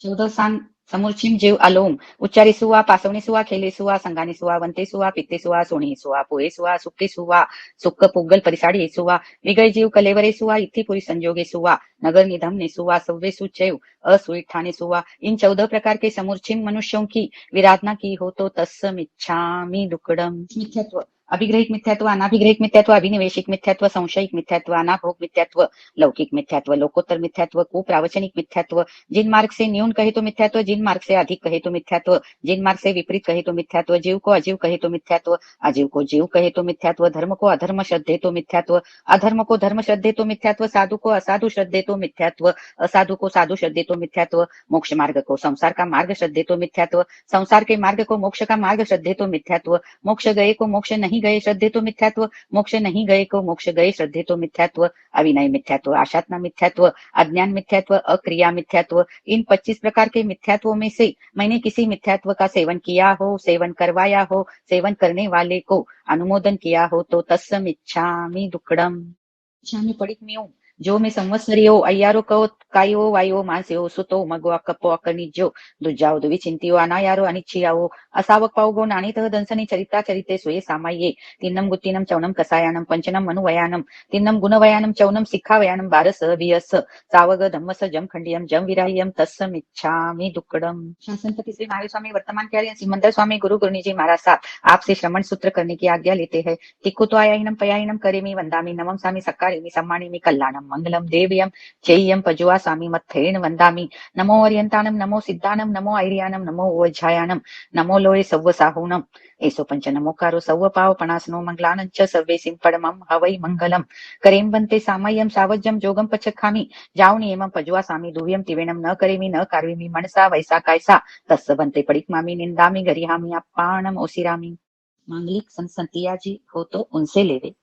14 स्थान समूर्छिम जीव अलोम, उच्चारिसुवा, पासवणीसुवा, खेलेसुवा, संगानीसुवा, वंतेसुवा, पित्तेसुवा, सोणीसुवा, पोहेसुवा, सुक्केसुवा, सुक्क पुग्गल परिसाडीसुवा, विगय जीव कलेवरेसुवा, इत्थीपुरी संजोगेसुवा, नगर निधम नेसुवा, सव्वेसु चैव असुइठानेसुवा। इन 14 प्रकार के समूर्छिम मनुष्यों की विराधना की हो तो तस्समिच्छामि दुक्कडम। मिथ्यात्व, अभिग्रहिक मिथ्यात्व, अनाभिग्रहिक मिथ्यात्व, अभिनिवेशिक मिथ्यात्व, संशयिक मिथ्यात्व, अनाभोग मिथ्यात्व, लौकिक मिथ्यात्व, लोकोत्तर मिथ्यात्व, कुप्रावचनिक मिथ्यात्व, जिन मार्ग से न्यून कहे तो मिथ्यात्व, जिन मार्ग से अधिक कहे तो मिथ्यात्व, जिन मार्ग से विपरीत कहे तो मिथ्यात्व, जीव को अजीव कहे तो मिथ्यात्व, अजीव को जीव कहे तो मिथ्यात्व, धर्म को अधर्म श्रद्धे तो मिथ्यात्व, अधर्म को धर्म श्रद्धे तो मिथ्यात्व, साधु को असाधु श्रद्धे तो मिथ्यात्व, असाधु को साधु श्रद्धे तो मिथ्यात्व, मोक्ष मार्ग को संसार का मार्ग श्रद्धे तो मिथ्यात्व, संसार के मार्ग को मोक्ष का मार्ग श्रद्धे तो मिथ्यात्व, मोक्ष गए को मोक्ष नहीं गए श्रद्धे तो मिथ्यात्व, मोक्ष नहीं गए को मोक्ष गए श्रद्धे तो मिथ्यात्व, अविनय मिथ्यात्व, आशात्मा मिथ्यात्व, अज्ञान मिथ्यात्व, अक्रिया मिथ्यात्व। इन 25 प्रकार के मिथ्यात्वों में से मैंने किसी मिथ्यात्व का सेवन किया हो, सेवन करवाया हो, सेवन करने वाले को अनुमोदन किया हो तो तस्समिच्छामि दुक्कडम। इच्छामि पडिक्म्यो, जो में संवत्सरियो अय्यारो कवत कायो वायो मानसियो सुतो मगो अक्कपो अकनिज्यो दुजाओ दुविचिंतियो अनायारो अनिच्छियाओ असावक पावगो नाणीतः दंसनी चरिता चरिते स्वे सामाये तिन्नम गुत्तीनम चौनम कसायानम पंचनम मनुवयानम तिन्नम गुणवयानम चौनम सिक्खावयानम बारस वियस सावग धम्मस जम खंडियम जम विराह्यम तस्समिच्छामि दुक्कडम। शासनपति श्री महावीर स्वामी वर्तमान कार्य सिमंदर स्वामी गुरु गुरुनी जी महाराज साहब आपसे श्रवण सूत्र करने की आज्ञा लेते हैं। तिक्कुतो आयाहिनम पयाहिनम करेमि वंदामि नमं सामि सक्कारेमि सम्मानिमि कल्याणम मंगलम देव्यम चेय्यम पजुआ सामी मत्थेन वंदामि नमो अर्यंतानम नमो सिद्धानम नमो ऐर्यानम नमो ओज्झायानम नमो लोये सव्व साहूनम एसो पंच नमोकारो सव्व पाव पणासनो मंगलानंच सव्वे सिंपडमम हवै मंगलम करेम बंते सामय्यम सावज्जम जोगम पचखामि जावनियमम पजुआ सामी दुव्यम तिवेणम न करेमि न कार्वेमि मनसा वैसा कायसा तस्स बंते पडिक्मामि निंदामि गरिहामि अप्पाणम ओसिरामि। मांगलिक संसंतिया जी हो तो उनसे लेवे,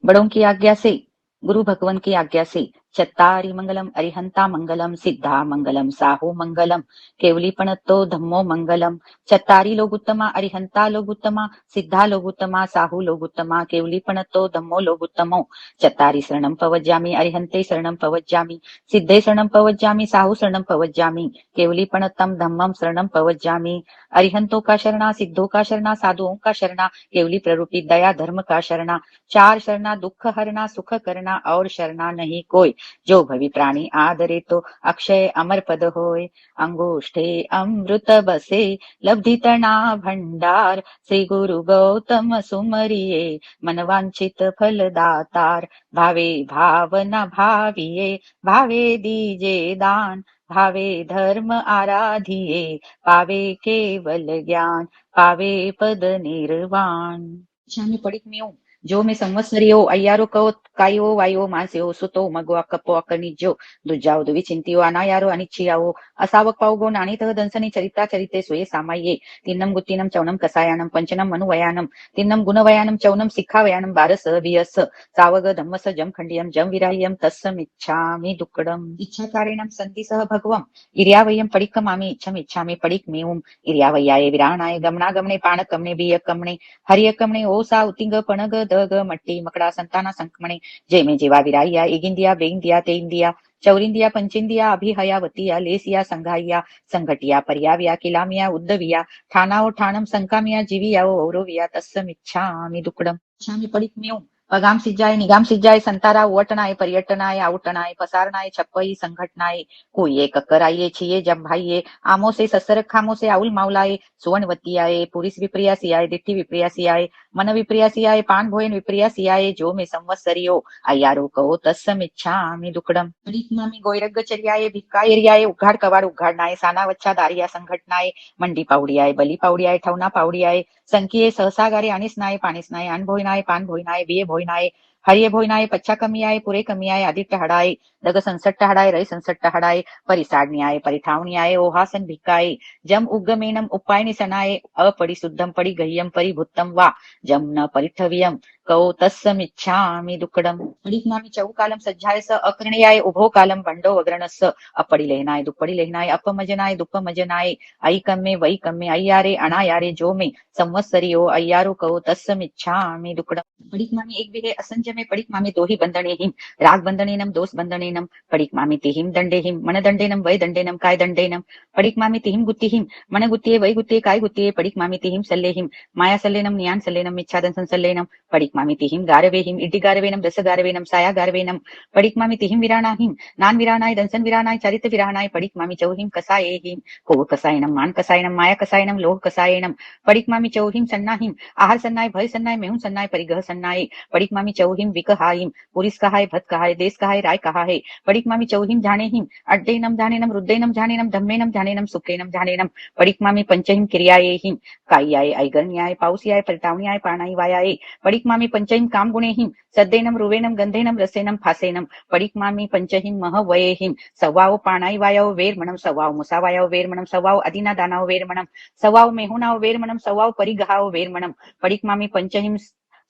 बड़ों की आज्ञा से, गुरु भगवान की आज्ञा से चत्तारि मंगलम अरिहंता मंगलम सिद्धा मंगलम साहू मंगलम केवलीपणतो धम्मो मंगलम। चत्तारि लोग उत्तमा, अरिहंता लोग उत्तमा, सिद्धा लोग उत्तमा, साहू लोग उत्तमा, केवलीपणतो धम्मो लोग उत्तमो। चत्तारि शरणं पवज्जामि, अरिहंते शरणं पवज्जामि, सिद्धे शरणं पवज्जामि, साहू शरणं पवज्जामि, केवलीपणतम धम्मम शरणं पवज्जामि। अरिहंतों का शरणा, सिद्धों का शरणा, साधुओं का शरणा, केवली प्ररूपी दया धर्म का शरणा, चार शरणा दुख हरना सुख करना और शरणा नहीं कोई, जो भवि प्राणी आदरे तो अक्षय अमर पद होय। अंगुष्ठे अमृत बसे लब्धि तना भंडार, श्री गुरु गौतम सुमरिये मनवांचित फल दातार। भावे भावना भाविये भावे दीजे दान, भावे धर्म आराधिये पावे केवल ज्ञान, पावे पद निर्वाण। शामी पडिक म्यो, जो में संवत्सरियो अय्यारो कवत कायो वायो मानसियो सुतो मगो अक्कपो अकनिज्यो दुजाओ दुविचिंतियो अनायारो अनिच्छियाओ असावक पावगो नाणीतः दंसनी चरिता चरिते स्वे सामाये तिन्नम गुत्तीनम चौनम कसायानम पंचनम मनुवयानम तिन्नम गुणवयानम चौनम सिक्खावयानम बारस वियस सावग धम्मस जम खंडियम जम विराह्यम तस्समिच्छामि दुक्कडम। इच्छाकारेणम सन्तिसह भगवम इर्यावयम पडिक्कमामि इच्छम इच्छामि पडिक्मेवम इर्यावयाये विराणाय गमनागमने पाणकमने बियकमने हरियकमणे ओसा उतिंग पणग दग मट्टी मकड़ा संताना संकमणे जेमे जेवा विराइया एगिंदिया बेगिंदिया तेइंदिया चौरिंदिया पंचेंदिया अभिहयावतिया लेसिया संघाइया संघटिया पर्याविया किलामिया उद्दविया ठाणाओ ठाणम संकामिया जीवियाओ औरविया तस्समिच्छामि दुक्कडम। इच्छामि पडिक्म्यो, पगाम सिज्जाय निगाम सिज्जाय संतारा उवटनाय पर्यटनाय आउटनाय पसारनाय छप्पई संघटनाय कोये कक्कराये छिये जब भाइये आमो से ससर खामो से आउल माउलाए सुवर्णवती आए पुरिस विप्रियासी आए दिट्ठी विप्रियासी आए मन विप्रियासी आए पान भोयन विप्रियासी आए जो में संवत्सरियो अय्यारो कहो तस्समिच्छामि दुक्कडम। पडिक्मामि गोयरग्गचर्याय भिक्कायर्याय उघाड कवाड उघाडनाय साना वच्छा दारिया संघटनाय मंडी पावडियाय बली पावडियाय ठवना पावडियाय संकिये सहसागारे आणिसनाय पाणिसनाय अन भोयनाय पान भोयनाय बिये भोयनाय हरिये भोयनाय पच्छा कमी आय पुरे कमी आय आदित्य हडाय दग संसट्ट हडाय रय संसट्ट हडाय परिसाडनी आय परिठावनी आय ओहासन भिक्काय जम उग्गमेनम उपायनि सनाय अपरिशुद्धम परिगह्यम परिभुत्तम वा जम न परिठव्यम कौ तस्समिच्छामि दुक्कडम पडिक्मामि चौकालम सज्जाय स अकृणयाय उभो कालम बंडो वग्रणस्स अपड़ी लेहनाय दुप्पड़ी लेहनाय अपमजनाय दुप्पमजनाय ऐकम्मे वैकम्मे अय्यारे अनायारे जो मे संवत्सरियो अय्यारो कौ तस्समिच्छामि दुक्कडम पडिक्मामि एक विहे असंजमे पडिक्मामि दोहि बंधनेहिम राग बंधनेनम दोष बंधनेनम पडिक्मामि तिहिम दंडेहिम मन दंडेनम वै दंडेनम काय दंडेनम पडिक्मामि तिहिम गुत्तिहिम मन गुत्तिये वै गुत्तिये काय गुत्तिये पडिक्मामि तिहिम सल्लेहिम माया सल्लेनम नियान सल्लेनम इच्छादंसन सल्लेनम पडिक्मामि तिहिम गारवेहिम इड्डी गारवेनम रस गारवेनम साया गारवेनम पडिक्मामि तिहिम विराणाहिम नान विराणाय दंसन विराणाय चरित विराणाय पडिक्मामि चौहिम कसायेहिम कोव कसायनम मान कसायनम माया कसायनम लोह कसायनम पडिक्मामि चौहिम सन्नाहिम आहार सन्नाय भय सन्नाय मेहुन सन्नाय परिगह सन्नाय पडिक्मामि चौहिम विकहायिम पुरिस कहाय भत कहाय देश कहाय राय कहाय पडिक्मामि चौहिम झानेहिम अड्डेनम झानेनम रुद्देनम झानेनम धम्मेनम झानेनम सुखेनम झानेनम पडिक्मामि पंचहिम क्रियायेहिम काय्याय ऐगण्याय पाऊसयाय परिटावण्याय प्राणाय वायाय पडिक्मामि पंचहिम काम गुणेहिम सद्देनम रुवेनम गंधेनम रसेनम फासेनम पडिक्मामि पंचहिम महवयेहिम सवाव पाणाय वायव वेरमणम सवाव मुसावायव वेरमणम सवाव अदिना दानाव वेरमणम सवाव मेहुनाव वेरमणम सवाव परिगहाव वेरमणम पडिक्मामि पंचहिम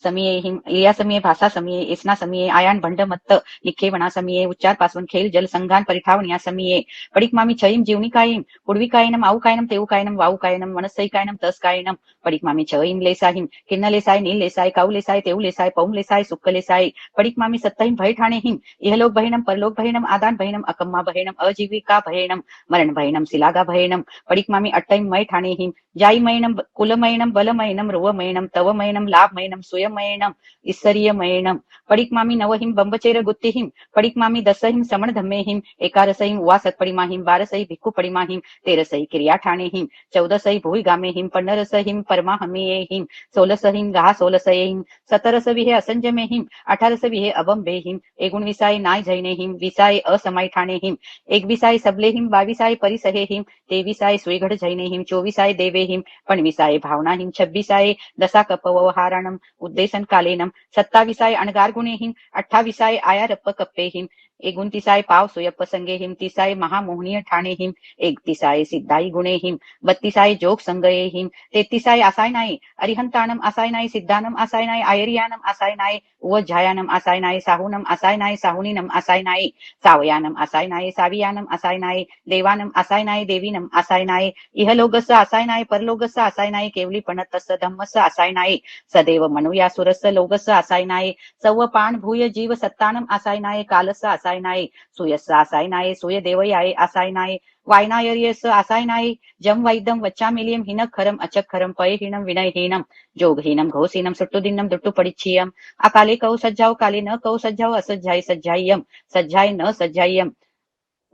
समियेहिम लिया समिये भाषा समिये एसना समिये आयान भंड मत्त निखेवणा समिये उच्चार पासवन खेल जल संघान परिठावनिया समिये पडिक्मामि छयिम जीवनिकायिम पुडविकायनम आउकायनम तेउकायनम वाउकायनम मनस्सैकायनम तस्कायनम पडिक्मामि छयिम लेसाहिम किन्न लेसाय नील लेसाय कौ लेसाय तेउ लेसाय पौम लेसाय सुक्क लेसाय पडिक्मामि सत्तहिम भय ठाणेहिम इहलोक भयनम परलोक भयनम आदान भयनम अकम्मा भयनम अजीविका भयनम मरण भयनम सिलागा भयनम पडिक्मामि अट्टहिम मय ठाणेहिम जायमयनम कुलमयनम बलमयनम रोवमयनम तवमयनम लाभमयनम सुयमयनम ईश्वरीयमयनम पडिक्मामि नवहिम बंबचेर गुत्तिहिम पडिक्मामि दसहिम समण धम्मेहिम एकारसहिम उवासक पडिमाहिम बारसहि भिक्खु पडिमाहिम तेरसहि क्रिया ठाणेहिम चौदसहि भूय गामेहिम पंडरसहिम परमाहमेहिम सोलसहिम गाहा सोलसयेहिम सतरस विहे असंजमेहिम अठारस विहे अबंबेहिम एगुणविसाय नाय जैनेहिम विसाय असमाय ठाणेहिम एकविसाय सबलेहिम बाविसाय परिसहेहिम तेविसाय सुईगढ जैनेहिम चोविसाय देवेहिम पणविसाय भावनाहिम छब्बिसाय दसा कपवहारणम उद्देशन कालेनम सत्ताविसाय अणगार गुणेहिम अठ्ठाविसाय आयारप्प कप्पेहिम 29 पाव सुयप्प संगेहिम 30 महामोहनीय ठाणेहिम 31 सिद्धाई गुणेहिम 32 जोग संगयेहिम 33 आसायनाय अरिहंतानम आसायनाय सिद्धानम आसायनाय आयरियानम आसायनाय उवज्जायानम आसायनाय साहुनम आसायनाय साहुनीनम आसायनाय सावयानम आसायनाय सावियानम आसायनाय देवानम आसायनाय देवीनम आसायनाय इहलोकस्य आसायनाय परलोकस्य आसायनाय केवलीपणतस्य धम्मस्य आसायनाय सदैव मनुयासुरस्य लोकस्य आसायनाय सव्वपाण भूय जीव सत्तानम आसायनाय कालस्य आसायनाय सुयस्य आसायनाय सुय देवयाय आसायनाय वायनायर्यस्य आसायनाय जम वैद्यम वच्चामिलियम हिनखरम अचखरम पयहीनम विनयहीनम जोगहीनम घोषहीनम सुट्टुदिन्नम दुट्टु परिच्छियम अकाले कौ सज्जाओ काले न कौ सज्जाओ असज्जाय सज्जायम सज्जाय न सज्जायम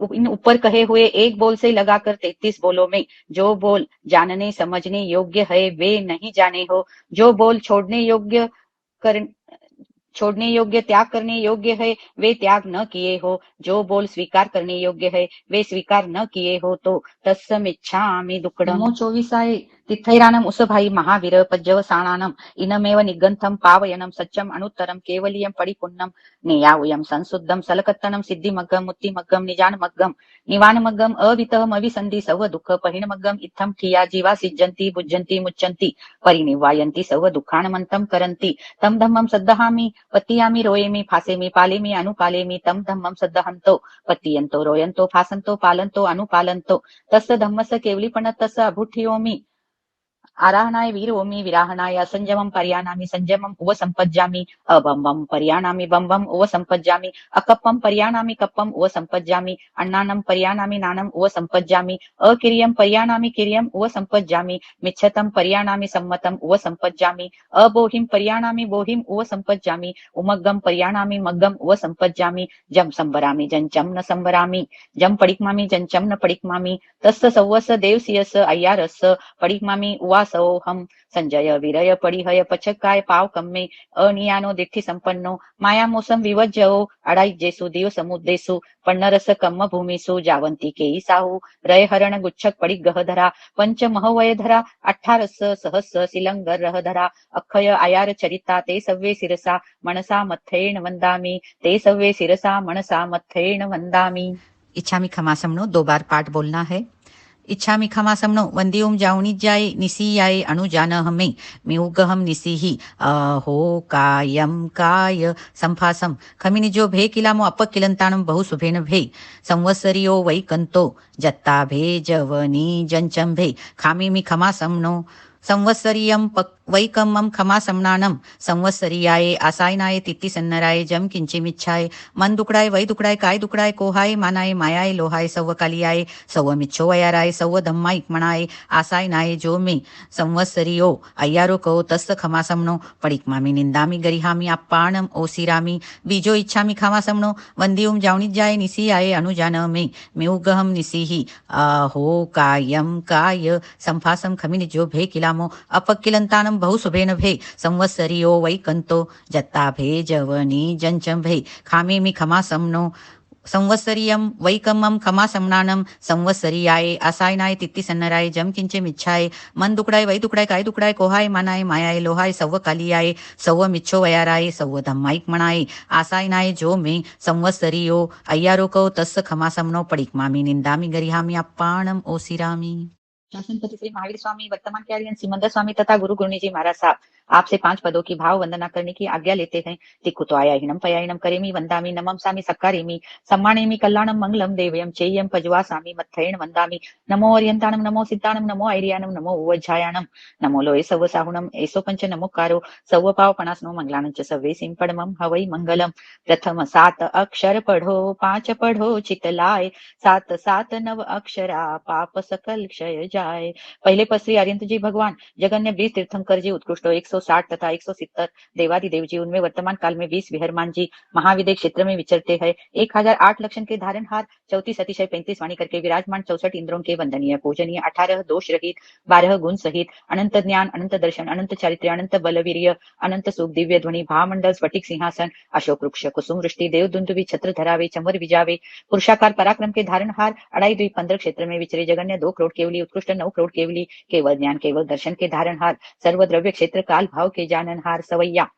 इन ऊपर कहे हुए एक बोल से लगाकर 33 बोलों में जो बोल जानने समझने योग्य है वे नहीं जाने हो, जो बोल छोड़ने योग्य त्याग करने योग्य है वे त्याग न किए हो, जो बोल स्वीकार करने योग्य है वे स्वीकार न किए हो तो तत्समिच्छामि दुक्कडम। नमो 24 तिथैरानम उसभाई महावीर पज्जवसाणानम इनमेव निगंथम पावयनम सच्चम अनुत्तरम केवलियम परिपुन्नम नेयावयम संशुद्धम सलकत्तनम सिद्धिमग्गम मुक्तिमग्गम निजानमग्गम निवानमग्गम अवितहम अविसंधि सव दुःख परिणमग्गम इत्थम ठिया जीवा सिज्जन्ति बुज्जन्ति मुच्चन्ति परिनिवायन्ति सव दुःखानमन्तं करन्ति तम धम्मम सद्दहामि पतियामि रोयेमि फासेमि पालेमि अनुपालेमि तम धम्मम सद्दहन्तो पतियन्तो रोयन्तो फासन्तो पालन्तो अनुपालन्तो तस्य धम्मस्य केवलीपणतस्य अभूठियोमि आराहनाय वीरोमि विराहनाय असंजमं पर्यानामि संजमं उपसंपज्जामि अबंबं पर्यानामि बंबं उपसंपज्जामि अकप्पं पर्यानामि कप्पं उपसंपज्जामि अन्नानं पर्यानामि नानं उपसंपज्जामि अकिर्यं पर्यानामि किर्यं उपसंपज्जामि मिच्छतं पर्यानामि सम्मतं उपसंपज्जामि अबोहिं पर्यानामि बोहिं उपसंपज्जामि उमग्गं पर्यानामि मग्गं उपसंपज्जामि जं संवरामि जंचं न संवरामि जं पडिक्मामि जंचं न पडिक्मामि तस्य सव्वस्य देवसियस्य अय्यारस्य पडिक्मामि उवास सोहम संजय विरय पडिहय पचकाय पाव कम्मे अनियानो दिठ्ठी संपन्नो माया मोसम विवज्जओ अडाई जेसु दिव समुद्देसु पन्नरस कम्म भूमिसु जावंती केई साहू रय हरण गुच्छक पडी गहधरा पंच महवयधरा अठ्ठारस सहस सिलंगर रहधरा अक्षय आयार चरिता ते सव्वे सिरसा मनसा मथेण वंदामी ते सव्वे सिरसा मनसा मथेण वंदामी। इच्छा मी खमासमनो 2 बार पाठ बोलना है। इच्छा मी खमासमनो वंदियुम जाऊनी जाए निसीयाय अनुजान हमें म्यूगहम निसीही अहो कायम काय संफासम खमिनी जो भे किलामो अपकिलंताणम बहु सुभेन भे संवत्सरियो वैकंतो जत्ता भे जवनी जंचम भे खामी मी खमासमनो संवत्सरियम वैकमम खमासमनानम संवत्सरियाय आसायनाय तित्ती सन्नराय जम किंचिमिच्छाय मन दुकडाय वै दुकडाय काय दुकडाय कोहाय मानाय मायाय लोहाय सव्व कालियाय सव्व मिच्छो वयाराय सव्व धम्मा इकमणाय आसाय नाय जो मे संवत्सरियो अय्यारो कहो तस्त खमासमनो पडिकमामी निंदामी गरिहामी अप्पाणम ओसिरामी बीजो इच्छामी खमासमनो वंदियुम जावणी जाय निसी आये अनुजान मे मेउगहम निसीही आहो कायम काय संफासम खमिनि जो भे किलामो अपकिलंतानम बहु सुभेन भे संवत्सरियो वैकंतो जत्ता भे जवनी जंचम भे खामी मी खमासमनो संवत्सरियम वैकमम खमासमनानम संवत्सरियाय आसायनाय तित्ती सन्नराय जम किंचिमिच्छाय मन दुकडाय वै दुकडाय काय दुकडाय कोहाय मानाय मायाय लोहाय सव्व कालियाय सव्व मिच्छो वयाराय सव्व धम्माईक मणाय आसायनाय जो मे संवत्सरियो अय्यारो कहो तस्स खमासमनो पडिकमामी निंदामी गरिहामी अप्पाणम ओसिरामी। शासन पति श्री महावीर स्वामी वर्तमान के आर्यन सिमंदर स्वामी तथा गुरु गुरुनी जी महाराज साहब आपसे 5 पदों की भाव वंदना करने की आज्ञा लेते हैं। तिक्कु तो आया हिणम पयाहिणम करेमी वंदामी नमम सामी सक्कारेमी सम्मानेमी कल्याणम मंगलम देवयम चेयम पजवा सामी मत्थेण वंदामी नमो अर्यंताणम नमो सिद्धाणम नमो ऐर्याणम नमो उवज्झायाणम नमो लोये सव्व साहुणम एसो पंच नमोकारो सव्व पाव पणासनो मंगलानंच सव्वे सिंपडमम हवै मंगलम। प्रथम 7 अक्षर पढ़ो 5 पढ़ो चितलाय 7 7 9 अक्षरा पाप सकल क्षय जाए। पहले पद श्री आर्यंत जी भगवान जगन्य 20 तीर्थंकर जी उत्कृष्ट 160 तथा 170 देवादिदेव जी उनमें वर्तमान काल में 20 विहरमान जी महाविदय क्षेत्र में विचरते हैं। 1008 लक्षण के धारणहार 34 अतिशय 35 वाणी करके विराजमान 64 इंद्रों के वंदनीय पूजनीय 18 दोष रहित 12 गुण सहित अनंत ज्ञान अनंत दर्शन अनंत चारित्र्य अनंत बलवीर्य अनंत सुख दिव्य ध्वनि भामंडल स्फटिक सिंहासन अशोक वृक्ष कुसुम वृष्टि देव दुंदुभि छत्र धरावे चमर विजावे पुरुषाकार पराक्रम के धारणहार 2.5 क्षेत्र में विचरे जगन्य 2 करोड़ केवली उत्कृष्ट 9 करोड़ केवली केवल ज्ञान केवल दर्शन के धारणहार सर्व द्रव्य क्षेत्र काल भाव के जाननहार सवैया।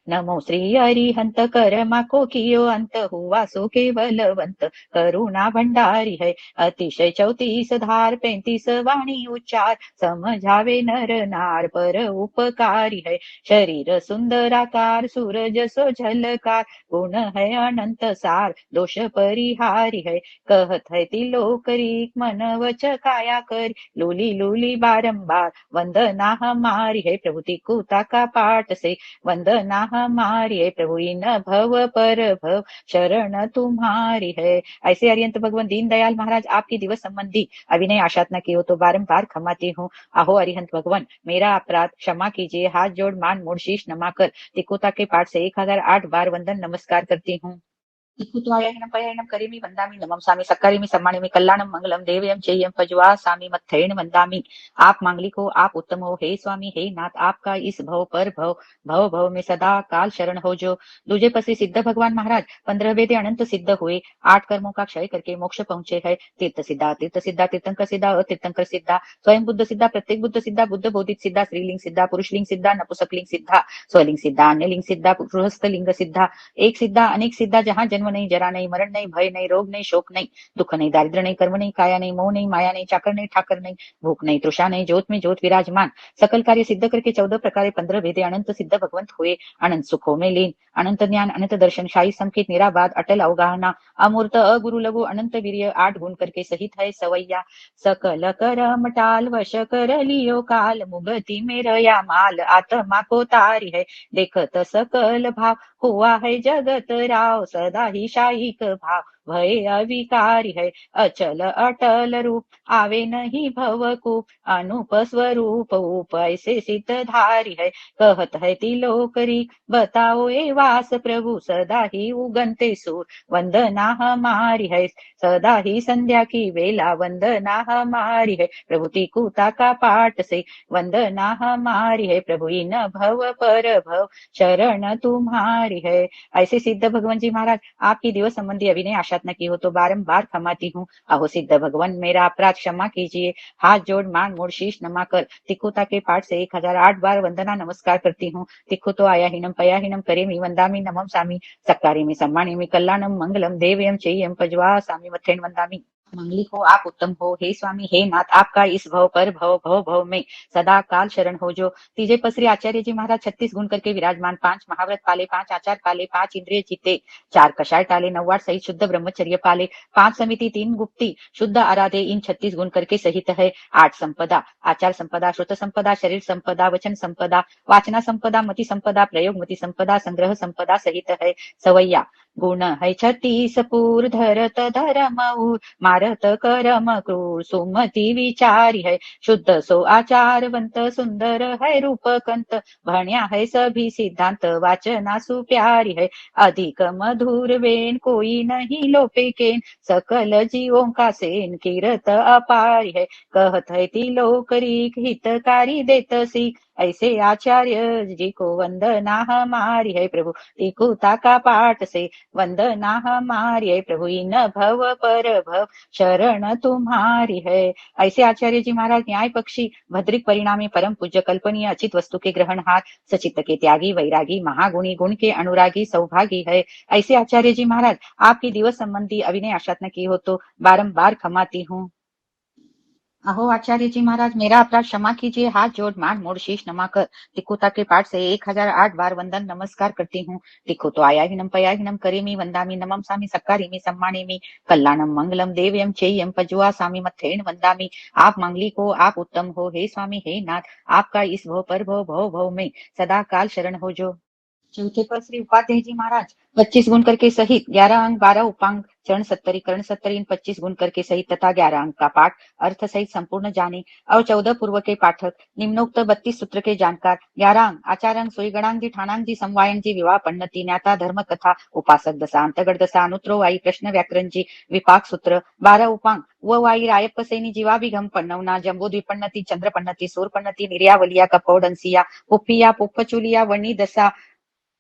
नमो श्री हरिहंत करमा को कियो अंत हुआ सो केवलवंत करुणा भंडारी है अतिशय 34 धार 35 वाणी उच्चार समझावे नर नार पर उपकारी है शरीर सुंदराकार सूरज सो झलकार गुण है अनंत सार दोष परिहारी है कहत है तिलोकरी मन वच काया करी लूली लूली बारंबार वंदना हमारी है प्रभु तिकुता का पाठ से वंदना हमारी है प्रभु इन भव पर भव शरण तुम्हारी है। ऐसे अरियंत भगवान दीनदयाल महाराज आपकी दिवस संबंधी अभिनय आशातना की हो तो बारंबार क्षमाती हूँ। आहो अरिहंत भगवान मेरा अपराध क्षमा कीजिए। हाथ जोड़ मान मोड़ शीश नमाकर तिकुता के पाठ से 1008 बार वंदन नमस्कार करती हूँ। तिकुत्वायाहिणं पयाहिणं करेमि वंदामि नमं सामी सक्कारेमि सम्मानेमि कल्याणं मंगलम देवयम चेयम पजवा सामी मत्थेण वंदामि। आप मांगलिक हो आप उत्तम हो हे स्वामी हे नाथ आपका इस भव पर भव भव भव में सदा काल शरण हो जो। दूजे पद श्री सिद्ध भगवान महाराज 15 वेद अनंत सिद्ध हुए 8 कर्मों का क्षय करके मोक्ष पहुंचे है। तीर्थ सिद्धा तीर्थंकर सिद्धा अतीर्थंकर सिद्धा स्वयं बुद्ध सिद्धा प्रत्येक बुद्ध सिद्धा बुद्ध बोधित सिद्धा स्त्रीलिंग सिद्धा पुरुषलिंग सिद्धा नपुंसकलिंग सिद्धा स्वलिंग सिद्धा अन्यलिंग सिद्धा गृहस्थ सिद्धा एक सिद्धा अनेक सिद्धा जहाँ जन्म नहीं जरा नहीं मरण नहीं भय नहीं रोग नहीं शोक नहीं दुख नहीं दारिद्र नहीं कर्म नहीं काया नहीं मोह नहीं माया नहीं चाकर नहीं ठाकर नहीं भूख नहीं तृषा नहीं ज्योत में ज्योत विराजमान सकल कार्य सिद्ध करके 14 प्रकारे 15 भेदे अनंत सिद्ध भगवंत हुए अनंत सुखों में लीन अनंत ज्ञान अनंत दर्शन शाही संकेत निराबाद अटल अवगाहना अमूर्त अगुरु लघु अनंत वीर्य 8 गुण करके सहित है सवैया सकल करम टाल वश कर लियो काल मुगति में रया माल आत्मा को तारी है देखत सकल भाव हुआ है जगत राव सदा ही शाही भाव भय अविकारी है। अचल अटल रूप आवे नहीं भवकूप, अनूप स्वरूप उप ऐसे सिद्धधारी है। कहत है तिलोकरी बताओ ए वास प्रभु, सदा ही उगनते सूर वंदना हमारी है। सदा ही संध्या की वेला वंदना हमारी है। प्रभु तिकुता का पाठ से वंदना हमारी है। प्रभु इन भव पर भव शरण तुम्हारी है। ऐसे सिद्ध भगवान जी महाराज, आपकी दिवस संबंधी अभिनय आशात न की हो तो बारंबार क्षमाती हूँ। अहो सिद्ध भगवान, मेरा अपराध क्षमा कीजिए। हाथ जोड़ मान मोड़ शीश नमा कर तिकुता के पाठ से 1008 बार वंदना नमस्कार करती हूँ। तिखु तो आया हीनम पया हीनम करेमी वंदामी नमम सामी सक्कारेमी सम्मानेमी कल्याणम मंगलम देवयम चेयम पजवा सामी मथेन वंदामी। मंगली हो आप उत्तम हो, हे स्वामी हे नाथ, आपका इस भव पर भव भव भव में सदा काल शरण हो जो। तीजे पसरी आचार्य जी महाराज 36 गुण करके विराजमान, 5 महाव्रत पाले, 5 आचार पाले, 5 इंद्रिय जीते, 4 कषाय टाले, 9 सहित शुद्ध ब्रह्मचर्य पाले, 5 समिति, 3 गुप्ती, शुद्ध आराधे, इन 36 गुण करके सहित है। 8 संपदा, आचार संपदा, श्रुत संपदा, शरीर संपदा, वचन संपदा, वाचना संपदा, मति संपदा, प्रयोग मति संपदा, संग्रह संपदा सहित है। सवैया गुण है 36 पूर धरत धर्म मारत करम क्रूर सुमति विचारी है। शुद्ध सो आचारवंत सुंदर है रूपकंत, भण्या है सभी सिद्धांत वाचना सुप्यारी है। अधिक मधुर वेन कोई नहीं लोपे केन, सकल जीवों का सेन कीरत अपारी है। कहत है तिलोकरीक हितकारी देत सीख, ऐसे आचार्य जी को वंदना हमारी है। प्रभु तिकुता का पाठ से वंदना हमारी है। प्रभु इन भव पर भव शरण तुम्हारी है। ऐसे आचार्य जी महाराज न्याय पक्षी, भद्रिक परिणामी, परम पूज्य, कल्पनीय, अचित वस्तु के ग्रहणहार, सचित्त के त्यागी, वैरागी, महागुणी, गुण के अनुरागी, सौभागी है। ऐसे आचार्य जी महाराज, आपकी दिवस संबंधी अभिनय आशात न की हो तो बारंबार क्षमाती हूँ। अहो आचार्य जी महाराज, मेरा अपराध क्षमा कीजिए। हाथ जोड़ मान मोड़ शीश नमाकर तिकुता के पाठ से 1008 बार वंदन नमस्कार करती हूँ। तिखु तो आया हिनम पया हिनम करेमी वंदामी नमम सामी सक्कारेमी सम्मानेमी कल्याणम मंगलम देवयम चेयम पजुआ सामी मथेन वंदामी। आप मंगली को आप उत्तम हो, हे स्वामी हे नाथ, आपका इस भव पर भव भव भव में सदा काल शरण हो जो। चौथे पर श्री उपाध्याय जी महाराज 25 गुण करके सहित 11 अंक 12 उपांग चरण 70 कर्ण 70 इन 25 गुण करके सहित तथा 11 अंक का पाठ अर्थ सहित संपूर्ण जाने और 14 पूर्व के पाठक निम्नोक्त 32 सूत्र के जानकार 11 अंक आचार अंक सोई गणांग जी ठाणांग जी समवायंग जी विवाह पन्नति न्याता धर्म कथा उपासक दशा अंतगढ़ दशा अनुत्रो वाई प्रश्न व्याकरण जी विपाक सूत्र 12 उपांग व वाई रायप्प सैनी जीवाभिगम पन्नवना जम्बो द्विपन्नति चंद्र पन्नति सूर पन्नति निर्यावलिया कपौडंसिया पुप्पिया पुप्पचुलिया वनी दशा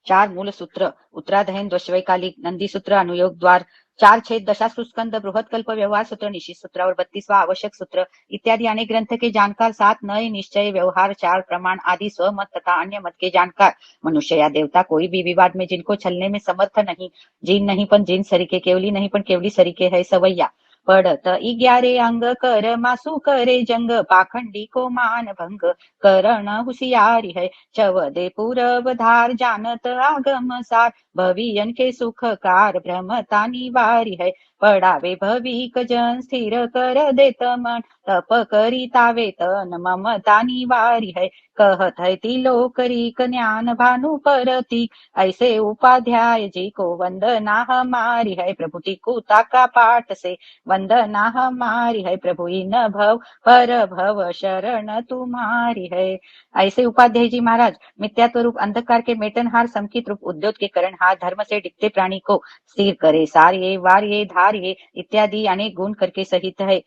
4 मूल सूत्र उत्तराधयन द्वैकालिक नंदी सूत्र अनुयोग द्वार 4 छेद दशाश्रुस्कंद बृहत कल्प व्यवहार सूत्र निश्चित सूत्र और 32वां आवश्यक सूत्र इत्यादि अनेक ग्रंथ के जानकार 7 नए निश्चय व्यवहार 4 प्रमाण आदि स्वमत तथा अन्य मत के जानकार मनुष्य या देवता कोई भी विवाद में जिनको छलने में समर्थ नहीं, जिन नहीं पण जिन सरीके, केवली नहीं पण केवली सरीके है। सवैया पड़त 11 अंग कर मासु करे जंग, पाखंडी को मान भंग करण हुशियारी है। चवदे पूरब धार जानत आगम सार, भवियन के सुख कार भ्रमता निवारी है। पडावे भविक जन स्थिर कर देत मन, तप करिता वेतन ममता निवारी है। कहत है तिलोकरीक ज्ञान भानु परतीक, ऐसे उपाध्याय जी को वंदना हमारी है। प्रभु तिकुता का पाठ से वंदना हमारी है। प्रभु इन भव पर भव शरण तुम्हारी है। ऐसे उपाध्याय जी महाराज मिथ्यात्व रूप अंधकार के मेटनहार, समकित रूप उद्योत के करणहार, धर्म से डिगते प्राणी को स्थिर करे, सार्ये वार्ये धार्ये इत्यादि अनेक गुण करके सहित है।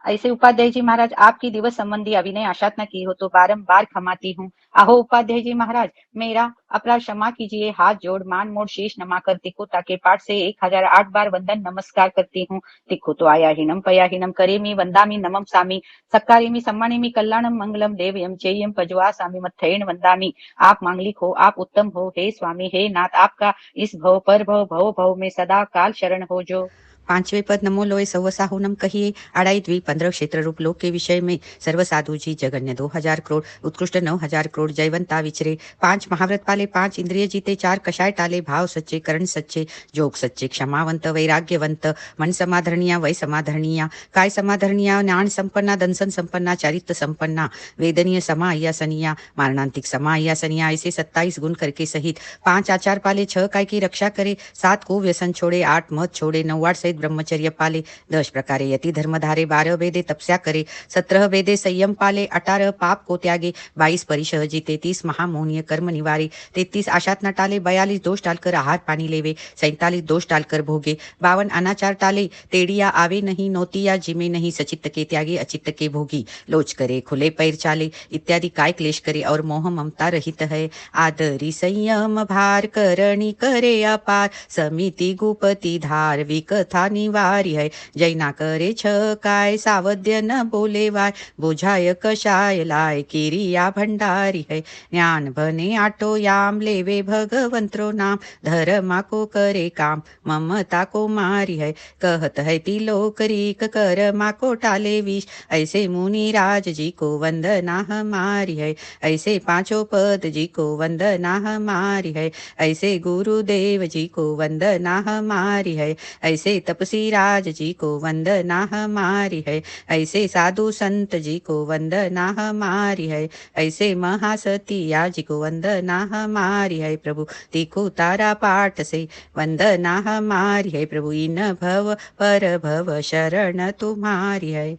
ऐसे उपाध्याय जी महाराज, आपकी दिवस संबंधी अभिनय आशात न की हो तो बारंबार क्षमाती हूँ। अहो उपाध्याय जी महाराज, मेरा अपराध क्षमा कीजिए। हाथ जोड़ मान मोड़ शीश नमाकर तिकुता के पाठ से 1008 बार वंदन नमस्कार करती हूँ। तिखु तो आया हिनम पया हिनम करेमी वंदामी नमम सामी सक्कारेमी सम्मानेमी कल्याणम मंगलम देवयम चेयम पजवा सामी मथेन वंदामी। आप मांगलिक हो, आप उत्तम हो, हे स्वामी हे नाथ, आपका इस भव पर भव भव भव में सदा काल शरण हो जो। पांचवे पद नमो लोए सव साहुनम कहिए अढ़ाई द्वीप 15 क्षेत्र रूप लोक के विषय में सर्व साधु जी जगन्य 2000 करोड़ उत्कृष्ट 9000 करोड़ जयवंता विचरे 5 महाव्रत पाले 5 इंद्रिय जीते 4 कषाय टाले भाव सच्चे करण सच्चे जोग सच्चे क्षमावंत वैराग्यवंत मन समाधरणीया वै समाधरणीया काय समाधरणीया ज्ञान संपन्ना दंसन संपन्ना चारित्र संपन्ना वेदनीय समायासनिया मारणांतिक समायासनिया ऐसे 27 गुण करके सहित 5 आचार पाले 6 काय की रक्षा करे 7 को व्यसन छोड़े 8 मत छोड़े 9 सहित ब्रह्मचर्य पाले 10 प्रकारे यति धर्म धारे 12 वेदे तपस्या करे 17 वेदे संयम पाले 18 पाप को त्यागे 22 परिशह जीते 30 महामोहनीय कर्म निवारे 33 आशात न टाले 42 दोष टालकर आहार पानी लेवे 47 दोष टालकर भोगे 52 अनाचार टाले टेड़िया आवे नहीं नोतिया जिमे नहीं सचित्त के त्यागे अचित्त के भोगी लोच करे खुले पैर चाले इत्यादि काय क्लेश करे और मोह ममता रहित है आदरी संयम भार करणी करे अपार समिति गुपति धार विकथा निवारी है जैना करे छ काय सावध्य न बोले वाय बुझाय कषाय लाय किरिया भंडारी है ज्ञान बने आटो याम लेवे भगवंत्रो नाम धर्मा को करे काम ममता को मारी है कहत है तिलोकरीक कर्मा को टाले विष ऐसे मुनि राज जी को वंदना हमारी है ऐसे पांचों पद जी को वंदना हमारी है ऐसे गुरुदेव जी को वंदना हमारी है ऐसे तपसी राज जी को वंदना हमारी है ऐसे साधु संत जी को वंदना हमारी है ऐसे महासतिया जी को वंदना हमारी है प्रभु तीखू तारा पाठ से वंदना हमारी है प्रभु इन भव पर भव शरण तुम्हारी है।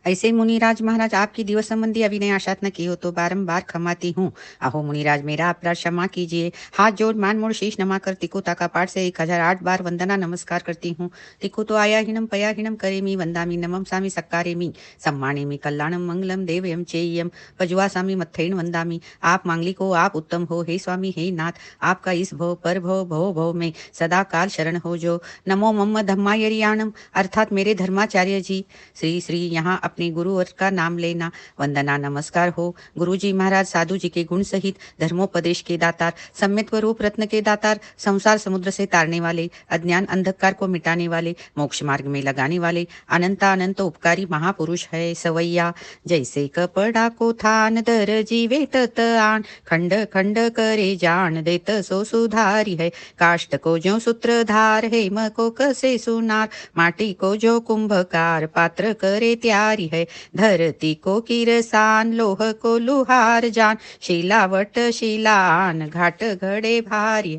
ऐसे मुनिराज महाराज आपकी दिवस संबंधी अभिनय आशात न की हो तो बारंबार क्षमाती हूँ। अहो मुनिराज मेरा अपराध क्षमा कीजिए। हाथ जोड़ मान मोड़ शीश नमा कर तिकुता का पाठ से 1008 बार वंदना नमस्कार करती हूँ। तिकु तो आया हिनम पया हिनम करेमी वंदामी नमम सामी सक्कारेमी सम्मानेमी कल्याणम मंगलम देवयम चेयम पजुआ सामी मत्थैन वंदामी। आप मांगलिक हो आप उत्तम हो हे स्वामी हे नाथ आपका इस भव पर भव भव भव में सदा काल शरण हो जो। नमो मम धम्मायरियाणम अर्थात मेरे धर्माचार्य जी श्री श्री यहाँ अपने गुरु का नाम लेना वंदना नमस्कार हो। गुरु जी महाराज साधु जी के गुण सहित धर्मोपदेश के दातार सम्यक रूप रत्न के दातार संसार समुद्र से तारने वाले अज्ञान अंधकार को मिटाने वाले मोक्ष मार्ग में लगाने वाले अनंता अनंत उपकारी महापुरुष है सवैया। जैसे कपड़ा को थान दर जीवे तत आन खंड खंड करे जान देत सो सुधारी है। काष्ट को जो सूत्रधार हेम को कसे सुनार माटी को जो कुंभकार पात्र करे त्यारी है। धरती को किरसान लोह को लुहार जान शिलावट शिलान घाट घड़े भारी।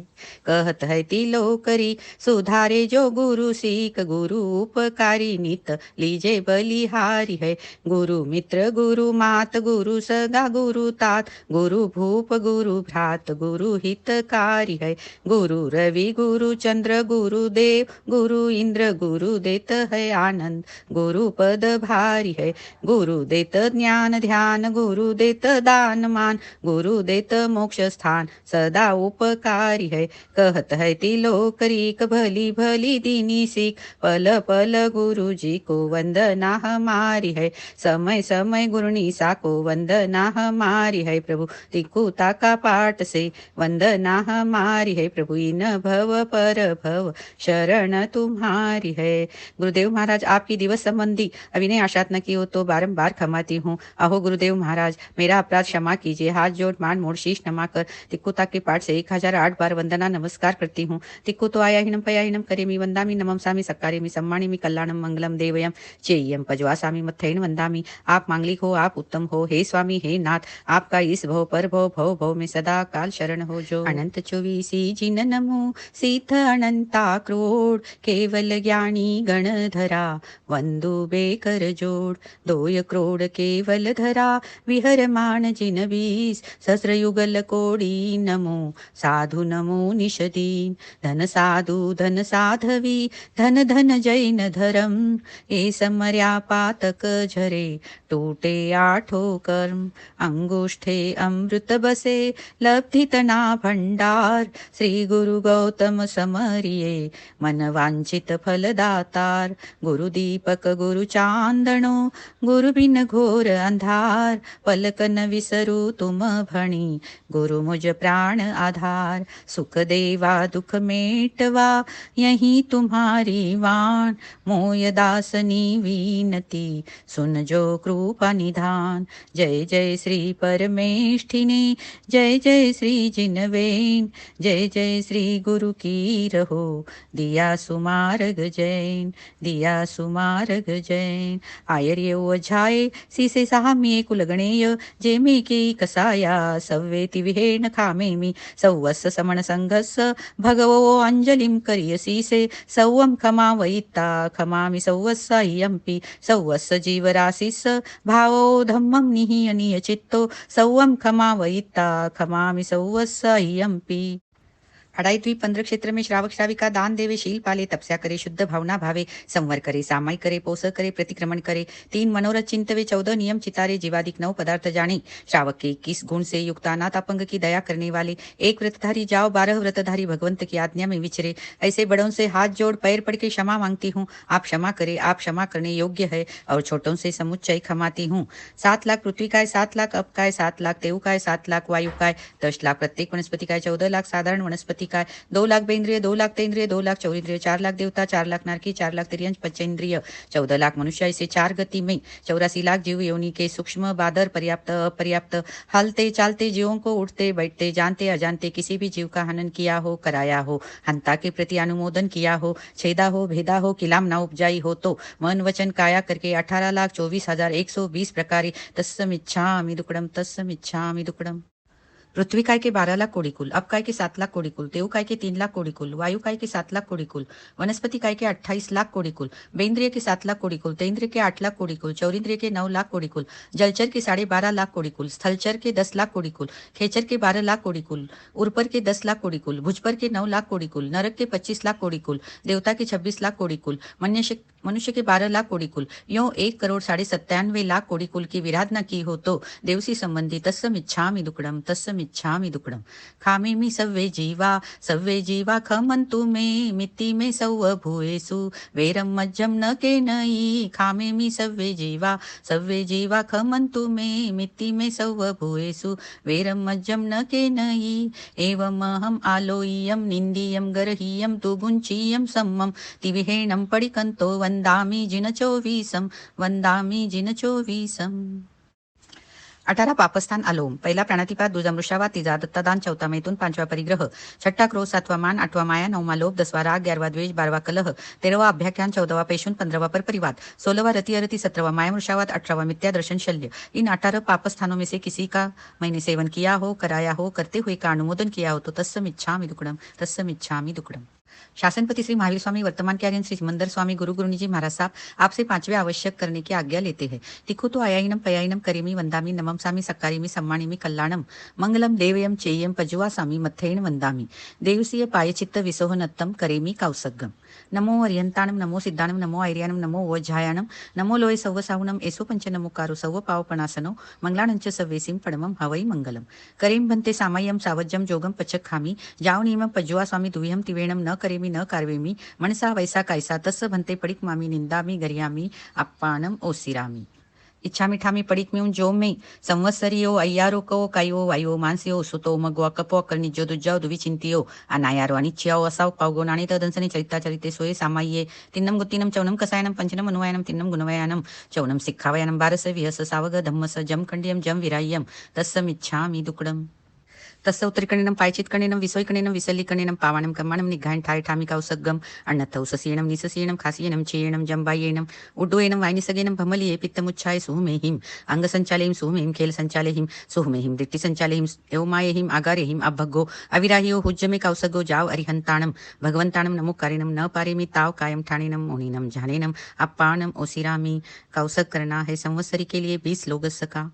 कहत है तिलोकरी सुधारे जो गुरु सीख गुरु उपकारी नित लीजे बलिहारी है। गुरु मित्र गुरु मात गुरु सगा गुरु तात गुरु भूप गुरु भ्रात गुरु हितकारी है। गुरु रवि गुरु चंद्र गुरु देव गुरु इंद्र गुरु देत है आनंद गुरु पद भारी है। गुरु देत ज्ञान ध्यान गुरु देत दान मान गुरु देत मोक्ष स्थान सदा उपकारी है। कहत है तिलोकरीक भली भली दीनी सीख पल पल गुरु जी को वंदना हमारी है। समय समय गुरुनिसा को वंदना हमारी है प्रभु तिकुता का पाठ से वंदना हमारी है प्रभु इन भव पर भव शरण तुम्हारी है। गुरुदेव महाराज आपकी दिवस संबंधी अभिनय आशात न की हो तो बारंबार क्षमाती हूँ। अहो गुरुदेव महाराज मेरा अपराध क्षमा कीजिए। हाथ जोड़ मान मोड़ शीश नमा कर तिकुता के पाठ से 1008 बार वंदना नमस्कार करती हूँ। तिक्कु तो आया हिनम पया हिनम करेमी वंदामी नमम सामी सक्कारेमी सम्मानेमी कल्याणम मंगलम देवयम चेयम पजवा सामी मत्थैन वंदामी। आप मांगलिक हो आप उत्तम हो हे स्वामी हे नाथ आपका इस भव पर भव भव भव में सदा काल शरण हो जो। अनंत चौबीसी जिन नमो सीथ अनंता क्रोड़ केवल ज्ञानी गणधरा वंदु बेकर जोड़। दोय क्रोड़ केवल धरा विहर मान जिन बीस सहस्र युगल कोड़ी नमो साधु नमो निषदीन। धन साधु धन साधवी धन धन जैन धर्म ए समर्या पातक झरे टूटे आठो कर्म। अंगुष्ठे अमृत बसे लब्धि तना भंडार श्री गुरु गौतम समरिये मन वांछित फल दातार। गुरु दीपक गुरु चांदणो गुरु बिन घोर अंधार, पलक न विसरू तुम भणी, गुरु मुझ प्राण आधार। सुख देवा दुख मेटवा, यही तुम्हारी वाण, मोय दासनी विनती, सुन जो कृपा निधान। जय जय श्री परमेष्ठिने, जय जय श्री जिनवेन, जय जय श्री गुरु की रहो, दिया सुमार्ग जैन, दिया सुमार्ग जैन। आयर येऊ झाये सीसे साम्ये कुलगणेय, जेमे की कसाया सव्वेति विहेण खामे मी, सव्वस समण संघस भगवो अंजलिम करियसीसे, सव्वम खमा वैत्ता खमामि सव्वस्साह्यंपि, सव्वस जीवराशिस भावो धम्मं निहीयनीय चित्तो, सव्वम खमा वैत्ता खमामि सव्वस्साह्यंपि। अडाई द्वीप 15 क्षेत्र में श्रावक श्राविका दान देवे, शील पाले, तपस्या करे, शुद्ध भावना भावे, संवर करे, सामाई करे, पोष करे, प्रतिक्रमण करे, 3 मनोरथ चिंतवे, 14 नियम चितारे, जीवादिक 9 पदार्थ जाने। श्रावक के 21 गुण से युक्त अनाथ अपंग की दया करने वाले, एक व्रतधारी जाओ 12 व्रतधारी भगवंत की आज्ञा में विचरे। ऐसे बड़ों से हाथ जोड़ पैर पड़ के क्षमा मांगती हूँ, आप क्षमा करे, आप क्षमा करने योग्य है, और छोटों से समुच्चय क्षमाती हूँ। 7 लाख पृथ्वी का है, 7 लाख अप का है, 7 लाख तेऊ का है, 7 लाख वायु का है, 10 लाख प्रत्येक वनस्पति का है, 14 लाख साधारण वनस्पति का है, 2 लाख बेंद्रिय, 2 लाख तेंद्रिय, 2 लाख चौरिंद्रिय, 4 लाख देवता, 4 लाख नारकी, 4 लाख तिर्यंश पंचेंद्रिय, 14 लाख मनुष्य, इसे 4 गति में 84 लाख जीव योनि के सूक्ष्म बादर, पर्याप्त अपर्याप्त, हलते चालते जीवों को, उठते बैठते जानते अजानते किसी भी जीव का हनन किया हो, कराया हो, हंता के प्रति अनुमोदन किया हो, छेदा हो, भेदा हो, किलाम ना उपजाई हो तो मन वचन काया करके 18,24,120 प्रकारे तस्समिच्छामि दुक्कडम, तस्समिच्छामि दुक्कडम। पृथ्वी काय के 12 लाख कोड़ी कुल, अब काय के 7 लाख कोड़ी कुल, देव काय के 3 लाख कोड़ी कुल, वायु काय के 7 लाख कोड़ी कुल, वनस्पति काय के 28 लाख कोड़ी कुल, बेंद्रिय के 7 लाख कोड़ी कुल, तेंद्रिय के 8 लाख कोड़ी कुल, चौरिंद्रिय के 9 लाख कोड़ी कुल, जलचर के 12.5 लाख कोड़ी कुल, स्थलचर के 10 लाख कोड़ी कुल, खेचर के 12 लाख कोड़ी कुल, उर्पर के 10 लाख कोड़ी कुल, भुजपर के 9 लाख कोड़ी कुल, नरक के 25 लाख कोड़ी कुल, देवता के 26 लाख कोड़ी कुल, मनुष्य के 12 लाख कोड़ी कुल, यो 1,97,97 कोड़ी कुल की विराधना की हो तो देवसी संबंधी तस्समिच्छामि दुक्कडम, तस्समिच्छामि दुक्कडम। खामे मी सव्वे जीवा खमंतु मे, मित्ति में सव्व भूयेषु, वैरम मज्जम न के नई, खामे मी सव्वे जीवा खमंतु मे, मित्ति में सव्व भूयेषु, वैरम मज्जम न के नई। एवं अहम आलोय्यम निंदीयम गर्हीयम तु गुंचीयम सम्मम, तिविहेणम पडिकंतो वंदामि जिन चोवीसम, वंदामि जिन चोवीसम। 18 पापस्थान अलोम, पहिला प्राणातिपात, दूजा मृषावा, तीजा दत्तादान, चौथा मैथुन, 5वां परिग्रह, 6ठा क्रोध, 7वां मान, 8वां माया, 9वां लोभ, 10वां राग, 11वां द्वेष, 12वां कलह, 13वां अभ्याख्यान, 14वां पेशुन, 15वां पर परिवाद, 16वां रति अरति, 17वां माया मृषावात, 18वां मिथ्या दर्शन शल्य। इन 18 पापस्थानों में से किसी का मैंने सेवन किया हो, कराया हो, करते हुए का अनुमोदन किया हो तो तस्समिच्छामि दुक्कडम, तस्समिच्छामि दुक्कडम। शासनपति श्री महावीर स्वामी, वर्तमान के आर्यन श्री सिमंदर स्वामी, गुरु गुरुनी जी महाराज साहब आपसे 5वें आवश्यक करने की आज्ञा लेते हैं। तिखु तो आयाइनम पयाइनम करेमी वंदामी नमम सामी सक्कारिमी सम्मानिमी कल्याणम मंगलम देवयम चेयम पजुवा सामी मथेण वंदामी देवसीय पायचित्त विसोहनत्तम करेमी कौसगम। नमो अर्यंताणम, नमो सिद्धाणम, नमो ऐर्याणम, नमो वज्जायाणम, नमो लोय सव्वसाहुणम, एसो पंच नमोकारो सव्व पावपणासनो मंगलानंच सव्वेसिम पडमम हवै मंगलम। करीम भन्ते सामय्यम सावज्जम जोगम पचक खामी, जाव नियमम पज्जुवा स्वामी दुह्यम तिवेणम न करेमी न कार्वेमी, मनसा वैसा कैसा तस्स भन्ते पडिक मामी निंदामी गरियामी अप्पाणम ओसिरामी। इच्छा मिठामी पडिक में जो में संवत्सरियो अय्यारो को कायो वायो मानसियो सुतो मगवा कपो करनी जो दुजाओ दुवि चिंतियो अनायारो अनिच्छियो असाव पावगो नाणी तदंसनी चरिता चरिते सोये सामाये तिन्नम गुत्तिनम चौनम कसायनम पंचनम अनुवायनम तिन्नम गुणवयानम चौनम सिक्खावयानम बारस विहस सावग धम्मस जम खंडियम जम विराय्यम तस्समिच्छामि दुक्कडम। तस्य उत्तरकणिनं पायचित्कणिनं विसोयकणिनं विसल्लिकणिनं पावाणं कर्माणं निघायन ठाय ठामी कौसगम अन्नथौ ससीणं निससीणं खासीयनं चेयणं जंबायेणं उड्डोयनं वायनिसगेनं भमलिये पित्तमुच्छाय सुहुमेहिं अंगसंचालेहिं सुहुमेहिं खेलसंचालेहिं सुहुमेहिं दिट्टिसंचालेहिं एवमायेहिं आगारेहिं अभग्गो अविराहियो हुज्जमे कौसगो जाव अरिहंताणं भगवंताणं नमोकारिणं न पारेमि ताव कायम ठाणिनं मुनिनं झानेनं अप्पाणं ओसिरामी। कौसग करना है संवत्सरी के लिए 20 लोगस का।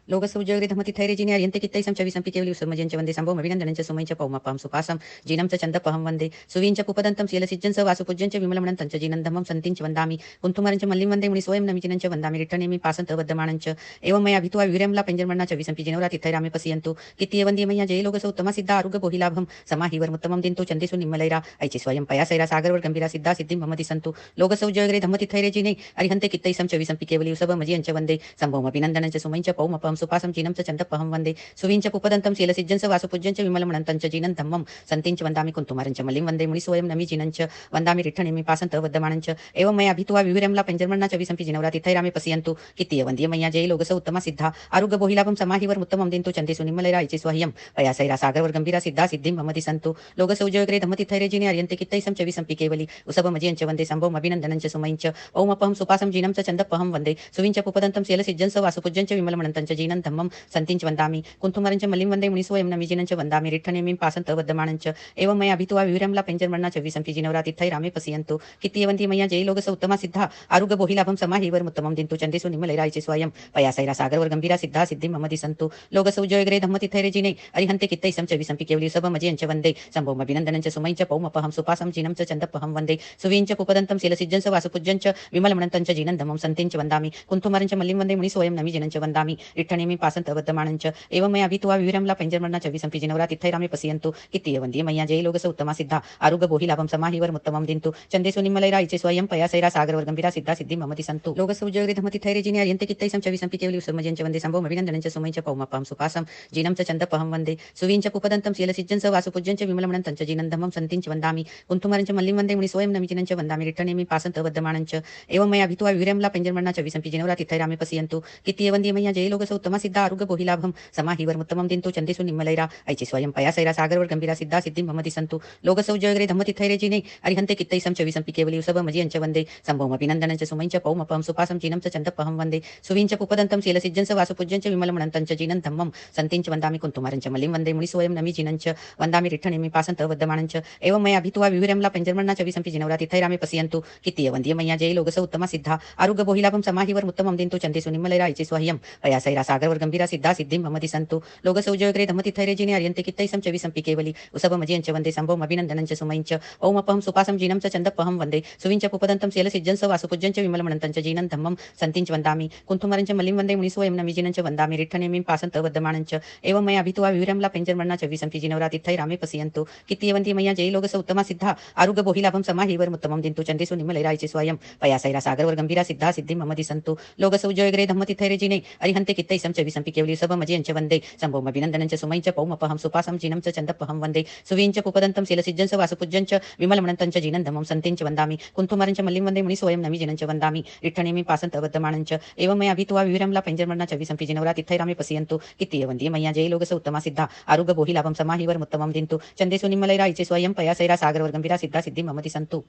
लोकसौजग्रे धमतिथैरेजिने अर्यन्ते कित्तैसं च विसं पिकेवलि उसमजञ्च वन्दे सम्भवम् अभिनन्दनं च सुमञ्च पौमप्पां सुपासं जीनं च चन्दपहं वन्दे सुवीञ्च पुपदन्तं शीलसिज्जं स वासुपूज्यं च विमलमणन्तं च जीनं धम्मं सन्तिं च वन्दामि कुन्थुमरं च मल्लिं वन्दे मुनिसोऽयं नमिजिनं च वन्दामि रिट्टनेमि पासन्त वद्यमानं च एवं मया भित्वा विरमला पेञ्जर्मण्णा च विसंपि जिनवरा तिथैरामे पश्यन्तु कित्तीय वन्दे मय्या जय लोकसौ उत्तमा सिद्धा आरुग्य बोहिलाभं समाहिवर्मुत्तमं दिन्तु चन्देषु निम्मलैरा ऐचि स्वयं पयासैरा सागरवर गंभीरा सिद्धा सिद्धिं ममति सन्तु लोकसौजग्रे धम्मतिथैरेजिने अरिहन्ते कित्तैसं च विसंपि केवलि उसभमजियं च वन्दे सम्भवमभिनन्दनं च सुमञ्च पौमपं सुपासं जीनं च चन्दपहं वन्दे सुवीञ्च पुपदन्तं शीलसिज्जं स वासुपूज्यं च विमलमणन्तं च जीनं धम्मं सन्तिं च वन्दामि कुन्तुमरं च मल्लिं वन्दे मुनिसोऽयं नमि जीनं च वन्दामि रिट्ठणेमि पासन्त वद्यमानं च एवं मया भित्वा विविरमला पेञ्जर्मण्णा च विसंपि जिनवरा तिथैरामे पश्यन्तु कित्तीय वन्द्ये मय्या जय लोकसौ उत्तमा सिद्धा आरुग्य बोहिलाभं समाहिवर्मुत्तमं दिन्तु चन्देषु निम्मलैरा ऐचि स्वह्यं पयासैरा सागरवर गंभीरा सिद्धा सिद्धिं ममति सन्तु लोकसौजग्रे धम्मतिथैरेजिने अर्यन्ते कित्तैसं च विसंपि केवलि उसभमजियं च वन्दे सम्भवम् अभिनन्दनं च सुमञ्च पौमपहं सुपासं जीनं च चन्दपहं वन्दे सुवीञ्च पुपदन्तं शीलसिज्जं स वासुपूज्यं च विमलमणन्तं च जीनं धम्मं सन्तिं च वन्दामि कुन्तुमरं च मल्लिं वन्दे मुनिसोऽयं नमि जीनं च वन्दामि रिट्ठनेमिं पासन्त वद्यमानं च एवं मया भित्वा विविरमला पेञ्जर्मण्णा च विसंपि जिनवरा तिथैरामे पश्यन्तु कित्तीय वन्दे मय्या जय लोकसौ उत्तमा सिद्धा आरुग्य बोहिलाभं समाहिवर्मुत्तमं दिन्तु चन्देषु निम्मलैरा ऐचि स्वयं पयासैरा सागरवर गंभीरा सिद्धा सिद्धिं ममति सन्तु लोकसौजग्रे धम्मतिथैरेजिने अरिहन्ते कित्तैसं च विसंपि केवलि उसभमजियं च वन्दे सम्भवम् अभिनन्दनं च सुमञ्च पौमपहं सुपासं जीनं च चन्दपहं वन्दे सुवीञ्च पुपदन्तं शीलसिज्जं स वासुपूज्यं च विमलमणन्तं च जीनं धम्मं सन्तिं च वन्दामि कुन्तुमरं च मल्लिं वन्दे मुनिसोऽयं नमि जीनं च वन्दामि रिट्ठनेमि पासन्त वद्यमानं च एवं मया भित्वा विविरमला पेञ्जर्मण्णा च विसंपि जिनवरा तिथैरामे पश्यन्तु कित्तीय वन्द्ये मय्या जय लोकसौ उत्तमा सिद्धा आरुग्य बोहिलाभं समाहिवर्मुत्तमं दिन्तु चन्देषु निम्मलैरा ऐचि स्वयं पयासैरा सागरवर गंभीरा सिद्धा सिद्धिं ममति सन्तु लोकसौजग्रे धम्मतिथैरेजिने अर्यन्ते कित्तैसं च विसंपि केवलि उसमजं च वन्दे सम्भवम् अभिनन्दनं च सुमञ्च पौमप्पां सुपासं जीनं च चन्दपहं वन्दे सुवीञ्च पुपदन्तं शीलसिज्जं स वासुपूज्यं च विमलमणन्तं च जीनं धम्मं सन्तिं च वन्दामि कुन्तुमरं च मल्लिं वन्दे मुनिसोऽयं नमि जीनं च वन्दामि रिट्ठनेमि पासन्त वद्यमानं च एवं मया भित्वा विविरमला पेञ्जर्मण्णा च विसंपि जिनवरा तिथैरामे पश्यन्तु कित्तीय वन्दे मय्या जय लोकसौ उत्तमा सिद्धा आरुग्य बोहिलाभं समाहिवर्मुत्तमं दिन्तु चन्देषु निम्मलैरा ऐचि स्वयं पयासैरा सागरवर गंभीरा सिद्धा सिद्धिं ममति सन्तु लोकसौजग्रे धम्मतिथैरेजिने अरिहन्ते कित्तैसं च विसंपि केवलि उसभमजियं च वन्दे सम्भवम् अभिनन्दनं च सुमञ्च पौमपहं सुपासं जीनं च चन्दपहं वन्दे सुवीञ्च पुपदन्तं शीलसिज्जं स वासुपूज्यं च विमलमणन्तं च जीनं धम्मं सन्तिं च वन्दामि कुन्तुमरं च मल्लिं वन्दे मुनिसोऽयं नमि जीनं च वन्दामि रिट्ठनेमि पासन्त वद्यमानं च एवं मया भित्वा विविरमला पेञ्जर्मण्णा च विसंपि जिनवरा तिथैरामे पश्यन्तु कित्तीय वन्द्ये मय्या जय लोकसौ उत्तमा सिद्धा आरुग्य बोहिलाभं समाहिवर्मुत्तमं दिन्तु चन्देषु निम्मलैरा ऐचि स्वह्यं पयासैरा सागरवर गंभीरा सिद्धा सिद्धिं ममति सन्तु लोकसौजग्रे धम्मतिथैरेजिने अर्यन्ते कित्तैसं च विसंपि केवलि उसभमजियं च वन्दे सम्भवम् अभिनन्दनं च सुमञ्च पौमपहं सुपासं जीनं च चन्दपहं वन्दे सुवीञ्च पुपदन्तं शीलसिज्जं स वासुपूज्यं च विमलमणन्तं च जीनं धम्मं सन्तिं च वन्दामि कुन्तुमरं च मल्लिं वन्दे मुनिसोऽयं नमि जीनं च वन्दामि रिट्ठनेमिं पासन्त वद्यमानं च एवं मया भित्वा विविरमला पेञ्जर्मण्णा च विसंपि जिनवरा तिथैरामे पश्यन्तु कित्तीय वन्दे मय्या जय लोकसौ उत्तमा सिद्धा आरुग्य बोहिलाभं समाहिवर्मुत्तमं दिन्तु चन्देषु निम्मलैरा ऐचि स्वयं पयासैरा सागरवर गंभीरा सिद्धा सिद्धिं ममति सन्तु लोकसौजग्रे धम्मतिथैरेजिने अरिहन्ते कित्तैसं च विसंपि केवलि उसभमजियं च वन्दे सम्भवम् अभिनन्दनं च सुमञ्च पौमपहं सुपासं जीनं च चन्दपहं वन्दे सुवीञ्च पुपदन्तं शीलसिज्जं स वासुपूज्यं च विमलमणन्तं च जीनं धम्मं सन्तिं च वन्दामि कुन्तुमरं च मल्लिं वन्दे मुनिसोऽयं नमि जीनं च वन्दामि रिट्ठनेमि पासन्त वद्यमानं च एवं मया भित्वा विविरमला पेञ्जर्मण्णा च विसंपि जिनवरा तिथैरामे पश्यन्तु कित्तीय वन्द्ये मय्या जय लोकसौ उत्तमा सिद्धा आरुग्य बोहिलाभं समाहिवर्मुत्तमं दिन्तु चन्देषु निम्मलैरा ऐचि स्वयं पयासैरा सागरवर गंभीरा सिद्धा सिद्धिं ममति सन्तु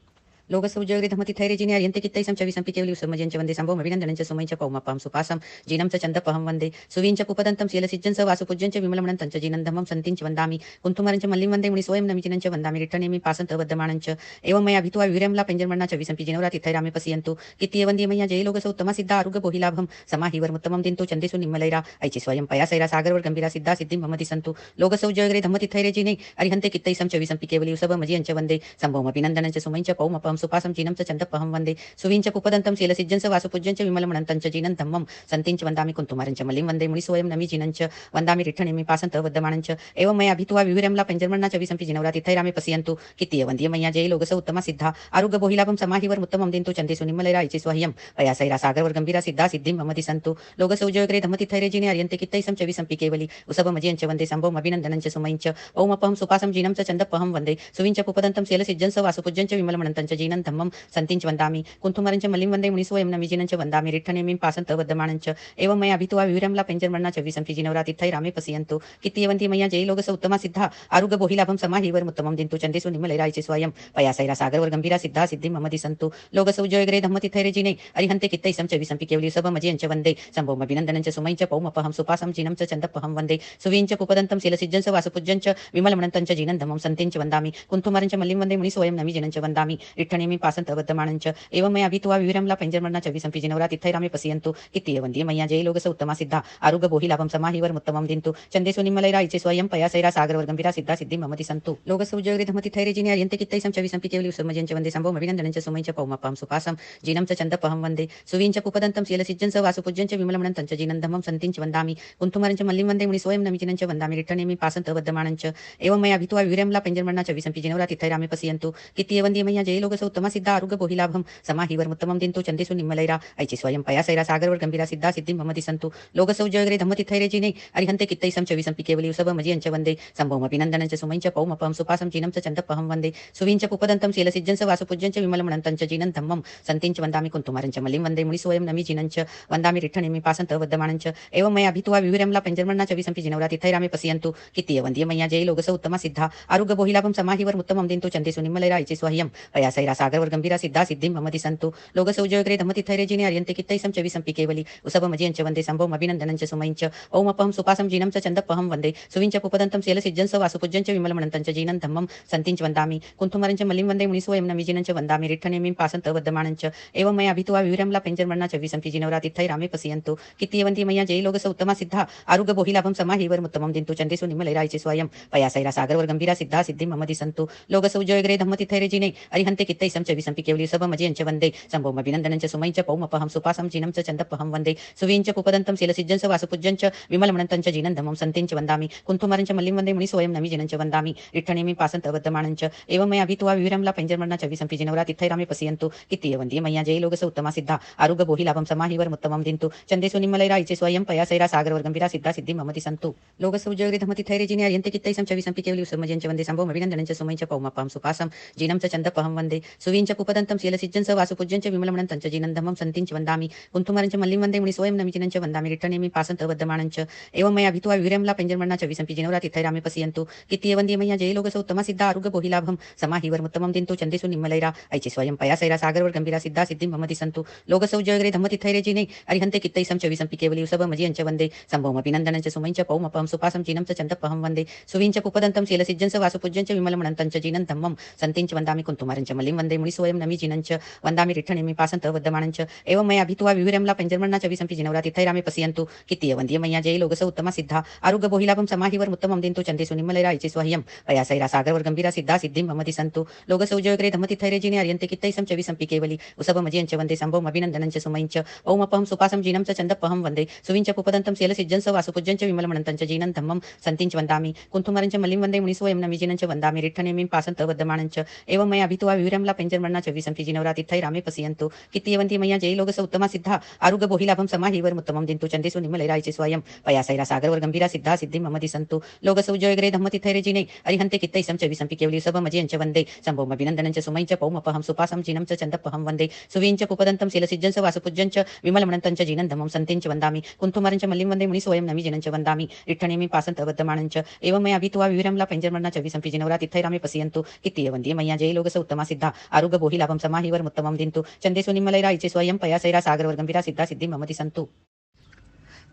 लोकसौजग्रे धम्मतिथैरेजिने अर्यन्ते कित्तैसं च विसंपि केवलि उसमजं च वन्दे सम्भवम् अभिनन्दनं च सुमञ्च पौमप्पां सुपासं जीनं च चन्दपहं वन्दे सुवीञ्च पुपदन्तं शीलसिज्जं स वासुपूज्यं च विमलमणन्तं च जीनं धम्मं सन्तिं च वन्दामि कुन्तुमरं च मल्लिं वन्दे मुनिसोऽयं नमि जीनं च वन्दामि रिट्ठनेमि पासन्त वद्यमानं च एवं मया भित्वा विविरमला पेञ्जर्मण्णा च विसंपि जिनवरा तिथैरामे पश्यन्तु कित्तीय वन्द्ये मय्या जय लोकसौ उत्तमा सिद्धा आरुग्य बोहिलाभं समाहिवर्मुत्तमं दिन्तु चन्देषु निम्मलैरा ऐचि स्वयं पयासैरा सागरवर गंभीरा सिद्धा सिद्धिं ममति सन्तु लोकसौजग्रे धम्मतिथैरेजिने अरिहन्ते कित्तैसं च विसंपि केवलि उसभमजियं च वन्दे सम्भवम् अभिनन्दनं च सुमञ्च पौमपहं सुपासं जीनं च चन्दपहं वन्दे सुवीञ्च पुपदन्तं शीलसिज्जं स वासुपूज्यं च विमलमणन्तं च जीनं धम्मं सन्तिं च वन्दामि कुन्तुमरं च मल्लिं वन्दे मुनिसोऽयं नमि जीनं च वन्दामि रिट्ठनेमि पासन्त वद्यमानं च एवं मया भित्वा विविरमला पेञ्जर्मण्णा च विसंपि जिनवरा तिथैरामे पश्यन्तु कित्तीय वन्द्ये मय्या जय लोकसौ उत्तमा सिद्धा आरुग्य बोहिलाभं समाहिवर्मुत्तमं दिन्तु चन्देषु निम्मलैरा ऐचि स्वह्यं पयासैरा सागरवर गंभीरा सिद्धा सिद्धिं ममति सन्तु लोकसौजग्रे धम्मतिथैरेजिने अर्यन्ते कित्तैसं च विसंपि केवलि उसभमजियं च वन्दे सम्भवम् अभिनन्दनं च सुमञ्च पौमपहं सुपासं जीनं च चन्दपहं वन्दे सुवीञ्च पुपदन्तं शीलसिज्जं स वासुपूज्यं च विमलमणन्तं च जीनं धम्मं सन्तिं च वन्दामि कुन्तुमरं च मल्लिं वन्दे मुनिसोऽयं नमि जीनं च वन्दामि रिट्ठनेमिं पासन्त वद्यमानं च एवं मया भित्वा विविरमला पेञ्जर्मण्णा च विसंपि जिनवरा तिथैरामे पश्यन्तु कित्तीय वन्द्ये मय्या जय लोकसौ उत्तमा सिद्धा आरुग्य बोहिलाभं समाहिवर्मुत्तमं दिन्तु चन्देषु निम्मलैरा ऐचि स्वयं पयासैरा सागरवर गंभीरा सिद्धा सिद्धिं ममति सन्तु लोकसौजग्रे धम्मतिथैरेजिने अरिहन्ते कित्तैसं च विसंपि केवलि उसभमजियं च वन्दे सम्भवम् अभिनन्दनं च सुमञ्च पौमपहं सुपासं जीनं च चन्दपहं वन्दे सुवीञ्च पुपदन्तं शीलसिज्जं स वासुपूज्यं च विमलमणन्तं च जीनं धम्मं सन्तिं च वन्दामि कुन्तुमरं च मल्लिं वन्दे मुनिसोऽयं नमि जीनं च वन्दामि रिट्ठनेमि रिठ्ठनेमि पासंत वर्धमानञ्च एवं मया भीत्वा विविरंला पैंजन्मरणा चव्विसंपि जिनवरा तिथैरामे पश्यन्तु कित्तीय वन्द्ये मय्या जय लोकस उत्तमा सिद्धा आरोग्य बोहिलाभं समाहिवर्मुत्तमं दिन्तु चन्देषु निम्मलैरा इचे स्वयं पयासैरा सागरवर्गंभीरा सिद्धा सिद्धिं ममति सन्तु लोकस उज्जयग्रे धमतिथैरे जिने अर्यन्ते कित्तैसं चविसंपि केवली उसर्मजञ्च वन्दे सम्भवम् अभिनन्दनञ्च सुमञ्च पौमपं सुपासं जीनं च चन्दपहं वन्दे सुवीञ्च पुपदन्तं शीलसिज्जं स वासुपूज्यञ्च विमलमणन्तं च जीनन्दमं सन्तिञ्च वन्दामि कुन्तुमरञ्च मल्लिं वन्दे मुनि स्वयं नमिचिनञ्च वन्दामि रिठ्ठनेमि पासन्त वर्धमानञ्च एवं मया भीत्वा विविरंला पैंजन्मरणा चव्विसंपि जिनवरा तिथैरामे पश्यन्तु कित्तीय वन्द्ये मय्या जय लोकस उत्तमा सिद्धा आरोग्य बोहिलाभं समाहिवर्मुत्तमं दिन्तु चन्देषु निम्मलैरा ऐचे स्वयं पयासैरा सागरवर्गंभीरा सिद्धा सिद्धिं ममति सन्तु लोकस उज्जयग्रे धम्मतिथैरे जिने अरिहन्ते कित्तैसं चविसंपि केवली उसभमजियञ्च वन्दे सम्भवमभिनन्दनञ्च सुमञ्च पौमपं सुपासं जीनं च चन्दपहं वन्दे सुवीञ्च पुपदन्तं शीलसिज्जं स वासुपूज्यञ्च विमलमणन्तं च जीनं धम्मं सन्तिञ्च वन्दामि कुन्तुमरञ्च मल्लिं वन्दे मुनि स्वयं नमि जीनञ्च वन्दामि रिठ्ठनेमि पासन्त वर्धमानञ्च एवं मया भीत्वा विविरंला पैंजन्मरणा चविसंपि जिनवरा तिथैरामे पश्यन्तु कित्तीय वन्द्ये मय्या जय लोकस उत्तमा सिद्धा आरोग्य बोहिलाभं समाहिवर्मुत्तमं दिन्तु चन्देषु निम्मलैरा इचे स्वयं पयासैरा सागरवर्गंभीरा सिद्धा सिद्धिं ममति सन्तु लोकस उज्जयग्रे धम्मतिथैरे जिने अर्यन्ते कित्तैसं चविसंपि केवली उसभमजियञ्च वन्दे सम्भवम् अभिनन्दनञ्च सुमञ्च पौमपं सुपासं जीनं च चन्दपहं वन्दे सुवीञ्च पुपदन्तं शीलसिज्जं स वासुपूज्यञ्च विमलमणन्तं च जीनं धम्मं सन्तिञ्च वन्दामि कुन्तुमरञ्च मल्लिं वन्दे मुनि स्वयं नमि जीनञ्च वन्दामि रिठ्ठनेमिं पासन्त वर्धमानञ्च एवं मया भीत्वा विविरंला पैंजन्मरणा चव्विसंपि जिनवरा तिथैरामे पश्यन्तु कित्तीय वन्द्ये मय्या जय लोकस उत्तमा सिद्धा आरोग्य बोहिलाभं समाहिवर्मुत्तमं दिन्तु चन्देषु निम्मलैरा इचे स्वयं पयासैरा सागरवर्गंभीरा सिद्धा सिद्धिं ममति सन्तु लोकस उज्जयग्रे धम्मतिथैरे जिने अरिहन्ते कित्तैसं चविसंपि केवली उसभमजियञ्च वन्दे सम्भवम् अभिनन्दनञ्च सुमञ्च पौमपहं सुपासं जीनं च चन्दपहं वन्दे सुवीञ्च पुपदन्तं शीलसिज्जं स वासुपूज्यञ्च विमलमणन्तं च जीनं धम्मं सन्तिञ्च वन्दामि कुन्तुमरञ्च मल्लिं वन्दे मुनि स्वयं नमि जीनञ्च वन्दामि रिठ्ठनेमि पासन्त वर्धमानञ्च एवं मया भीत्वा विविरंला पैंजन्मरणा चव्विसंपि जिनवरा तिथैरामे पश्यन्तु कित्तीय वन्द्ये मय्या जय लोकस उत्तमा सिद्धा आरोग्य बोहिलाभं समाहिवर्मुत्तमं दिन्तु चन्देषु निम्मलैरा इचे स्वयं पयासैरा सागरवर्गंभीरा सिद्धा सिद्धिं ममति सन्तु लोकस उज्जयग्रे धम्मतिथैरे जिने अर्यन्ते कित्तैसं चविसंपि केवली उसर्मजञ्च वन्दे सम्भवम् अभिनन्दनञ्च सुमञ्च पौमपं सुपासं जीनं च चन्दपहं वन्दे सुवीञ्च पुपदन्तं शीलसिज्जं स वासुपूज्यञ्च विमलमणन्तं च जीनं धम्मं सन्तिञ्च वन्दामि कुन्तुमरञ्च मल्लिं वन्दे मुनि स्वयं नमि जीनञ्च वन्दामि रिठ्ठनेमि पासन्त वर्धमानञ्च एवं मया भीत्वा विविरंला पैंजन्मरणा चव्विसंपि जिनवरा तिथैरामे पश्यन्तु कित्तीय वन्द्ये मय्या जय लोकस उत्तमा सिद्धा आरोग्य बोहिलाभं समाहिवर्मुत्तमं दिन्तु चन्देषु निम्मलैरा ऐचे स्वयं पयासैरा सागरवर्गंभीरा सिद्धा सिद्धिं ममति सन्तु लोकस उज्जयग्रे धम्मतिथैरे जिने अरिहन्ते कित्तैसं चविसंपि केवली उसभमजियञ्च वन्दे सम्भवम् अभिनन्दनञ्च सुमञ्च पौमपं सुपासं जीनं च चन्दपहं वन्दे सुवीञ्च पुपदन्तं शीलसिज्जं स वासुपूज्यञ्च विमलमणन्तं च जीनं धम्मं सन्तिञ्च वन्दामि कुन्तुमरञ्च मल्लिं वन्दे मुनि स्वयं नमि जीनञ्च वन्दामि रिठ्ठनेमि पासन्त वर्धमानञ्च एवं मया भीत्वा विविरंला पैंजन्मरणा चविसंपि जिनवरा तिथैरामे पश्यन्तु कित्तीय वन्द्ये मय्या जय लोकस उत्तमा सिद्धा आरोग्य बोहिलाभं समाहिवर्मुत्तमं दिन्तु चन्देषु निम्मलैरा इचे स्वयं पयासैरा सागरवर्गंभीरा सिद्धा सिद्धिं ममति सन्तु लोकस उज्जयग्रे धम्मतिथैरे जिने अर्यन्ते कित्तैसं चविसंपि केवली उसभमजियञ्च वन्दे सम्भवम् अभिनन्दनञ्च सुमञ्च पौमपं सुपासं जीनं च चन्दपहं वन्दे सुवीञ्च पुपदन्तं शीलसिज्जं स वासुपूज्यञ्च विमलमणन्तं च जीनं धम्मं सन्तिञ्च वन्दामि कुन्तुमरञ्च मल्लिं वन्दे मुनि स्वयं नमि जीनञ्च वन्दामि रिठ्ठनेमिं पासन्त वर्धमानञ्च एवं मया भीत्वा विविरंला पैंजन्मरणा चव्विसंपि जिनवरा तिथैरामे पश्यन्तु कित्तीय वन्द्ये मय्या जय लोकस उत्तमा सिद्धा आरोग्य बोहिलाभं समाहिवर्मुत्तमं दिन्तु चन्देषु निम्मलैरा इचे स्वयं पयासैरा सागरवर्गंभीरा सिद्धा सिद्धिं ममति सन्तु लोकस उज्जयग्रे धम्मतिथैरे जिने अरिहन्ते कित्तैसं चविसंपि केवली उसभमजियञ्च वन्दे सम्भवम् अभिनन्दनञ्च सुमञ्च पौमपहं सुपासं जीनं च चन्दपहं वन्दे सुवीञ्च पुपदन्तं शीलसिज्जं स वासुपूज्यञ्च विमलमणन्तं च जीनं धम्मं सन्तिञ्च वन्दामि कुन्तुमरञ्च मल्लिं वन्दे मुनि स्वयं नमि जीनञ्च वन्दामि रिठ्ठनेमि पासन्त वर्धमानञ्च एवं मया भीत्वा विविरंला पैंजन्मरणा चव्विसंपि जिनवरा तिथैरामे पश्यन्तु कित्तीय वन्द्ये मय्या जय लोकस उत्तमा सिद्धा आरोग्य बोहिलाभं समाहिवर्मुत्तमं दिन्तु चन्देषु निम्मलैरा इचे स्वयं पयासैरा सागरवर्गंभीरा सिद्धा सिद्धिं ममति सन्तु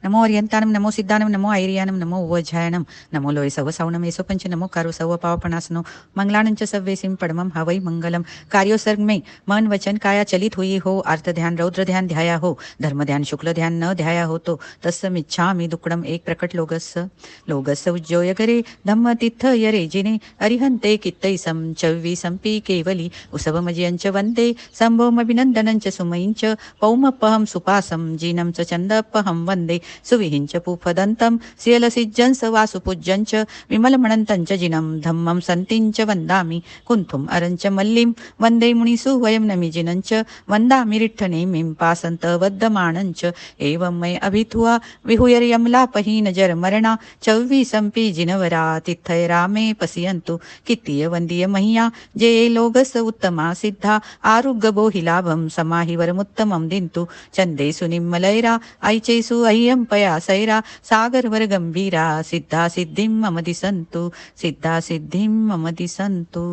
नमो अर्यन्तानं नमो सिद्धानं नमो ऐर्यानं नमो उवज्जायनं नमो लोय सवसावनं येसोपंच नमो कारो सव पावपणासनो मंगलानं च सव्वेसिं पडमं हवै मंगलम कार्योसर्ग में मन वचन काया चलित हुई हो अर्थ ध्यान रौद्र ध्यान ध्याया हो धर्म ध्यान शुक्ल ध्यान न ध्याया हो तो तस्समिच्छामि दुक्कडम एक प्रकट लोगस्य उज्जोय करे धम्म तीर्थ यरे जिने अरिहन्ते कित्तैसं चव्विसंपि केवली उसवमजियञ्च वन्दे सम्भवमभिनन्दनञ्च सुमयिञ्च पौमपहं सुपासं जीनं च चन्दपहं वन्दे सुविहिंच पुफदन्तं शीलसिज्जं स वासुपूज्यञ्च विमलमणन्तं च जिनं धम्मं सन्तिञ्च वन्दामि कुन्तुम् अरञ्च मल्लिं वन्दे मुनिषु वयं नमि जिनञ्च वन्दामि रिठ्ठनेमिं पासन्त वद्यमानञ्च एवं मय अभित्वा विहुयर्यमलापहीन जरमरणा चव्विसंपि जिनवरा तिथैरामे पश्यन्तु कित्तीय वन्द्य मह्या जे लोगस उत्तमा सिद्धा आरुग्य बोहिलाभं समाहिवरमुत्तमं दिन्तु चन्देषु निम्मलैरा ऐचेषु अय्यं पयासैरा सागरवर्गंभीरा सिद्धा सिद्धिं मम दिसन्तु सिद्धा सिद्धिं मम दिसन्तु।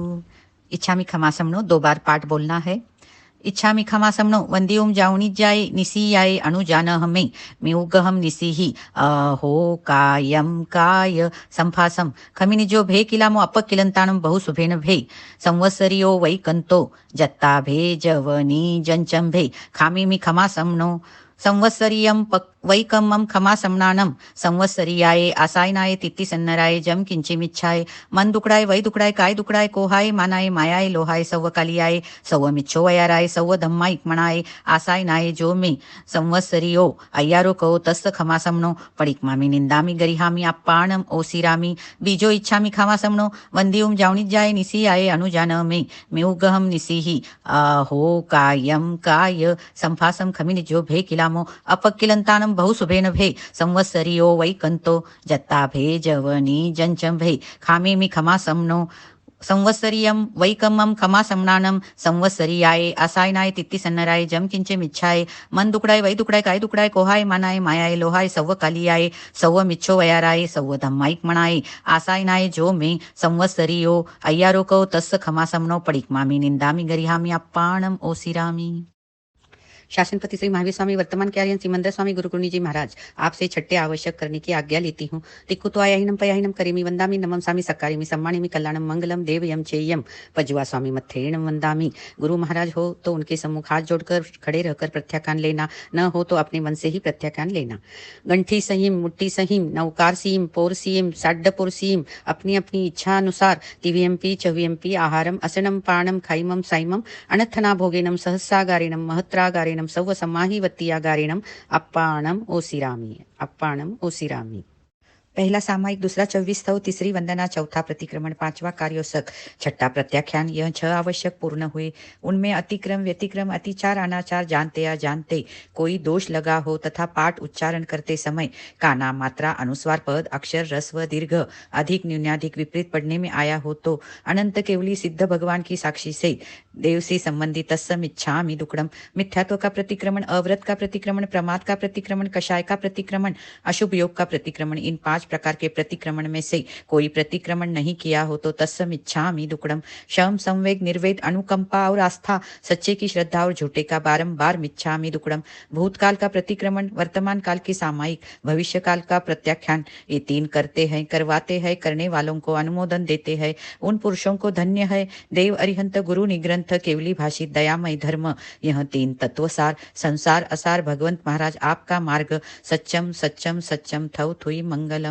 इच्छामि खमासमनो 2 बार पाठ बोलना है। इच्छामि खमासमनो वंदियुम जाऊनी जाए निसीयाय अनुजान हमें म्यूगहम निसीहि अहो कायम काय संफासम खमिनि जो भे किलामो अपकिलंताणम बहु सुभेन भे संवत्सरियो वैकंतो जत्ता भे जवनी जंचम भे खामी मी खमासमनो संवत्सरियम वैकमम खमासमनानम संवत्सरियाय आसायनाय तित्ती सन्नराय जम किंचिमिच्छाय मन दुकड़ाय वै दुकड़ाय काय दुकड़ाय कोहाय मानाय मायाय लोहाय सव्व कालियाय सव्व मिच्छो वयाराय सव्व धम्मा इकमणाय आसाय नाय जो मे संवत्सरियो अय्यारो कहो तस्त खमासमनो पडिकमामी निंदामी गरिहामी अप्पाणम ओसिरामी बीजो इच्छामी खमासमनो वंदियुम जावणीत जाय निसी आये अनुजान मे मेउगहम निसीहि आहो कायम काय संफासम खमिनि जो भे किलामो अपकिलंतानम बहु सुभेन भे संवत्सरियो वैकंतो जत्ता भे जवनी जंचम भे खामी मी खमासमनो संवत्सरियम वैकमम खमासमनानम संवत्सरियाय आसायनाय तित्ती सन्नराय जम किंचे मिच्छाय मन दुकड़ाय वै दुकड़ाय काय दुकड़ाय कोहाय मानाय मायाय लोहाय सव्व कालियाय सव्व मिच्छो वयाराय सव्व धम्माईक मणाय आसायनाय जो मे संवत्सरियो अय्यारो कहो तस्स खमासमनो पडिकमामी निंदामी गरिहामी अप्पाणम ओसिरामी। शासनपति श्री महावीर स्वामी वर्तमान के आर्यन सिमंदर स्वामी गुरुकुलनी जी महाराज, आपसे छठे आवश्यक करने की आज्ञा लेती हूँ। तिक्कु तो आयाहीनम पयाहीनम करेमी वंदामी नमम सामी सक्कारिमी सम्मानिमी कल्याणम मंगलम देवयम चेयम पजवा स्वामी मत्थेणम वंदामी। गुरु महाराज हो तो उनके सम्मुख हाथ जोड़कर खड़े रहकर प्रत्याख्यान लेना, न हो तो अपने मन से ही प्रत्याख्यान लेना। गंठी सहीम मुट्ठी सहीम नवकार सीम पोर सीम साड्डपुर सीम अपनी अपनी इच्छा अनुसार तिवियंपी चवियंपी आहारम असनम पाणम खाइमम साइमम अनथना भोगेनम सहस्रागारिणम महत्रागारिणम सव्व समाहिवत्तियागारिणम अप्पाणम ओसिरामी अप्पाणम ओसिरामी। पहला सामायिक, दूसरा 24 स्तव, तीसरी वंदना, चौथा प्रतिक्रमण, पांचवा कार्योसक, छठा प्रत्याख्यान। यह 6 आवश्यक पूर्ण हुए। उनमें अतिक्रम व्यतिक्रम अतिचार अनाचार जानते अजानते कोई दोष लगा हो तथा पाठ उच्चारण करते समय काना मात्रा अनुस्वार पद अक्षर रस्व दीर्घ अधिक न्यूनाधिक विपरीत पढ़ने में आया हो तो अनंत केवली सिद्ध भगवान की साक्षी से देव से संबंधित तत्सम इच्छामि दुक्कडम। मिथ्यात्व का प्रतिक्रमण, अव्रत का प्रतिक्रमण, प्रमाद का प्रतिक्रमण, कषाय का प्रतिक्रमण, अशुभ योग का प्रतिक्रमण, इन 5 प्रकार के प्रतिक्रमण में से कोई प्रतिक्रमण नहीं किया हो तो तत्सम इच्छामि दुक्कडम। शम संवेग निर्वेद अनुकंपा और आस्था, सच्चे की श्रद्धा और झूठे का बारंबार मिच्छामि दुक्कडम। भूतकाल का प्रतिक्रमण, वर्तमान काल के सामायिक, भविष्य काल का प्रत्याख्यान, ये 3 करते हैं, करवाते हैं, करने वालों को अनुमोदन देते हैं। उन पुरुषों को धन्य है। देव अरिहंत गुरु निग्रंथ केवली भाषित दयामय धर्म, यह 3 तत्वसार संसार असार भगवंत महाराज आपका मार्ग सच्चम सच्चम सच्चम थौ थुई मंगलम।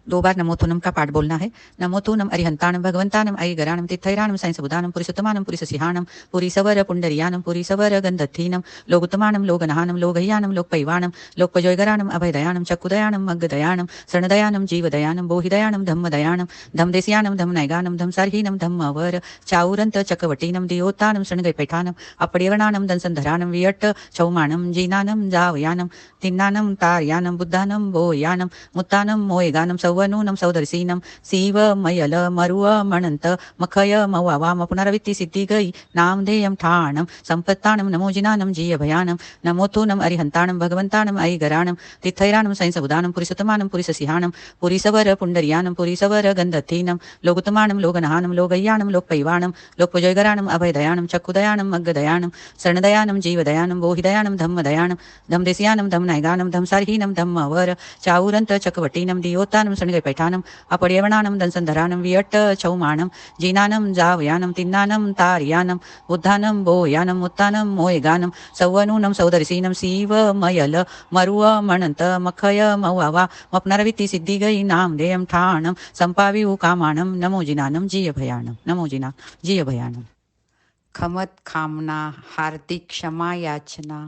2 बार नमोथुनम का पाठ बोलना है। नमोथुनम अरिहंताणम भगवंतानम अयिगराणम तिथैराणम साईंसबुदानम पुरीसुतमानम पुरीससिहाणम पुरीसवर पुंडरियानम पुरीसवर गंधत्थीनम लोगुत्तमानम लोगनहानम लोगह्यानम लोकपैवाणम लोकपजोयगराणम अभयदयानम चक्कुदयानम मग्गदयानम शरणदयानम जीवदयानम बोहिदयानम धम्मदयानम धमदेसियानम धमनैगानम धमसारहीनम धम्मवर चाउरंत चकवटीनम दियोतानम शरणगैपैठानम अपड़ेवणानम दंसंधरानम वियट्ट चौमाणम जीनानम जावयानम तिन्नानम तारयानम बुद्धानम बोयानम मुत्तानम मोयगानम सौवनूनम सौदर्शीनम शिव मयल मरुव मणंत मखय मवावाम पुनरावृत्ति सिद्धि गई नामधेयम ठाणम संपत्तानम नमोजिनानम जीयभयानम नमोथुनम अरिहंताणम भगवंतानम अयिगराणम तिथैराणम साईंसबुदानम पुरीसुतमानम पुरीससिहाणम पुरीसवर पुंडरियानम पुरीसवर गंधत्थीनम लोगुत्तमानम लोगनहानम लोगह्यानम लोकपैवाणम लोकपजोयगराणम अभयदयानम चक्कुदयानम मग्गदयानम शरणदयानम जीवदयानम बोहिदयानम धम्मदयानम धमदेसियानम धमनैगानम धमसारहीनम धम्मवर चाउरंत चकवटीनम दियोतानम शरणगैपैठानम अपड़ेवणानम दंसंधरानम वियट्ट चौमाणम जीनानम जावयानम तिन्नानम तारयानम बुद्धानम बोयानम मुत्तानम मोयगानम सौवनूनम सौदर्शीनम शिव मयल मरुव मणंत मखय मवावा मपनरवित्ति सिद्धि गई नामधेयम ठाणम संपाविउ कामाणम नमोजिनानम जीयभयानम नमोजिना जीयभयानम। खमत खामना हार्दिक क्षमा याचना।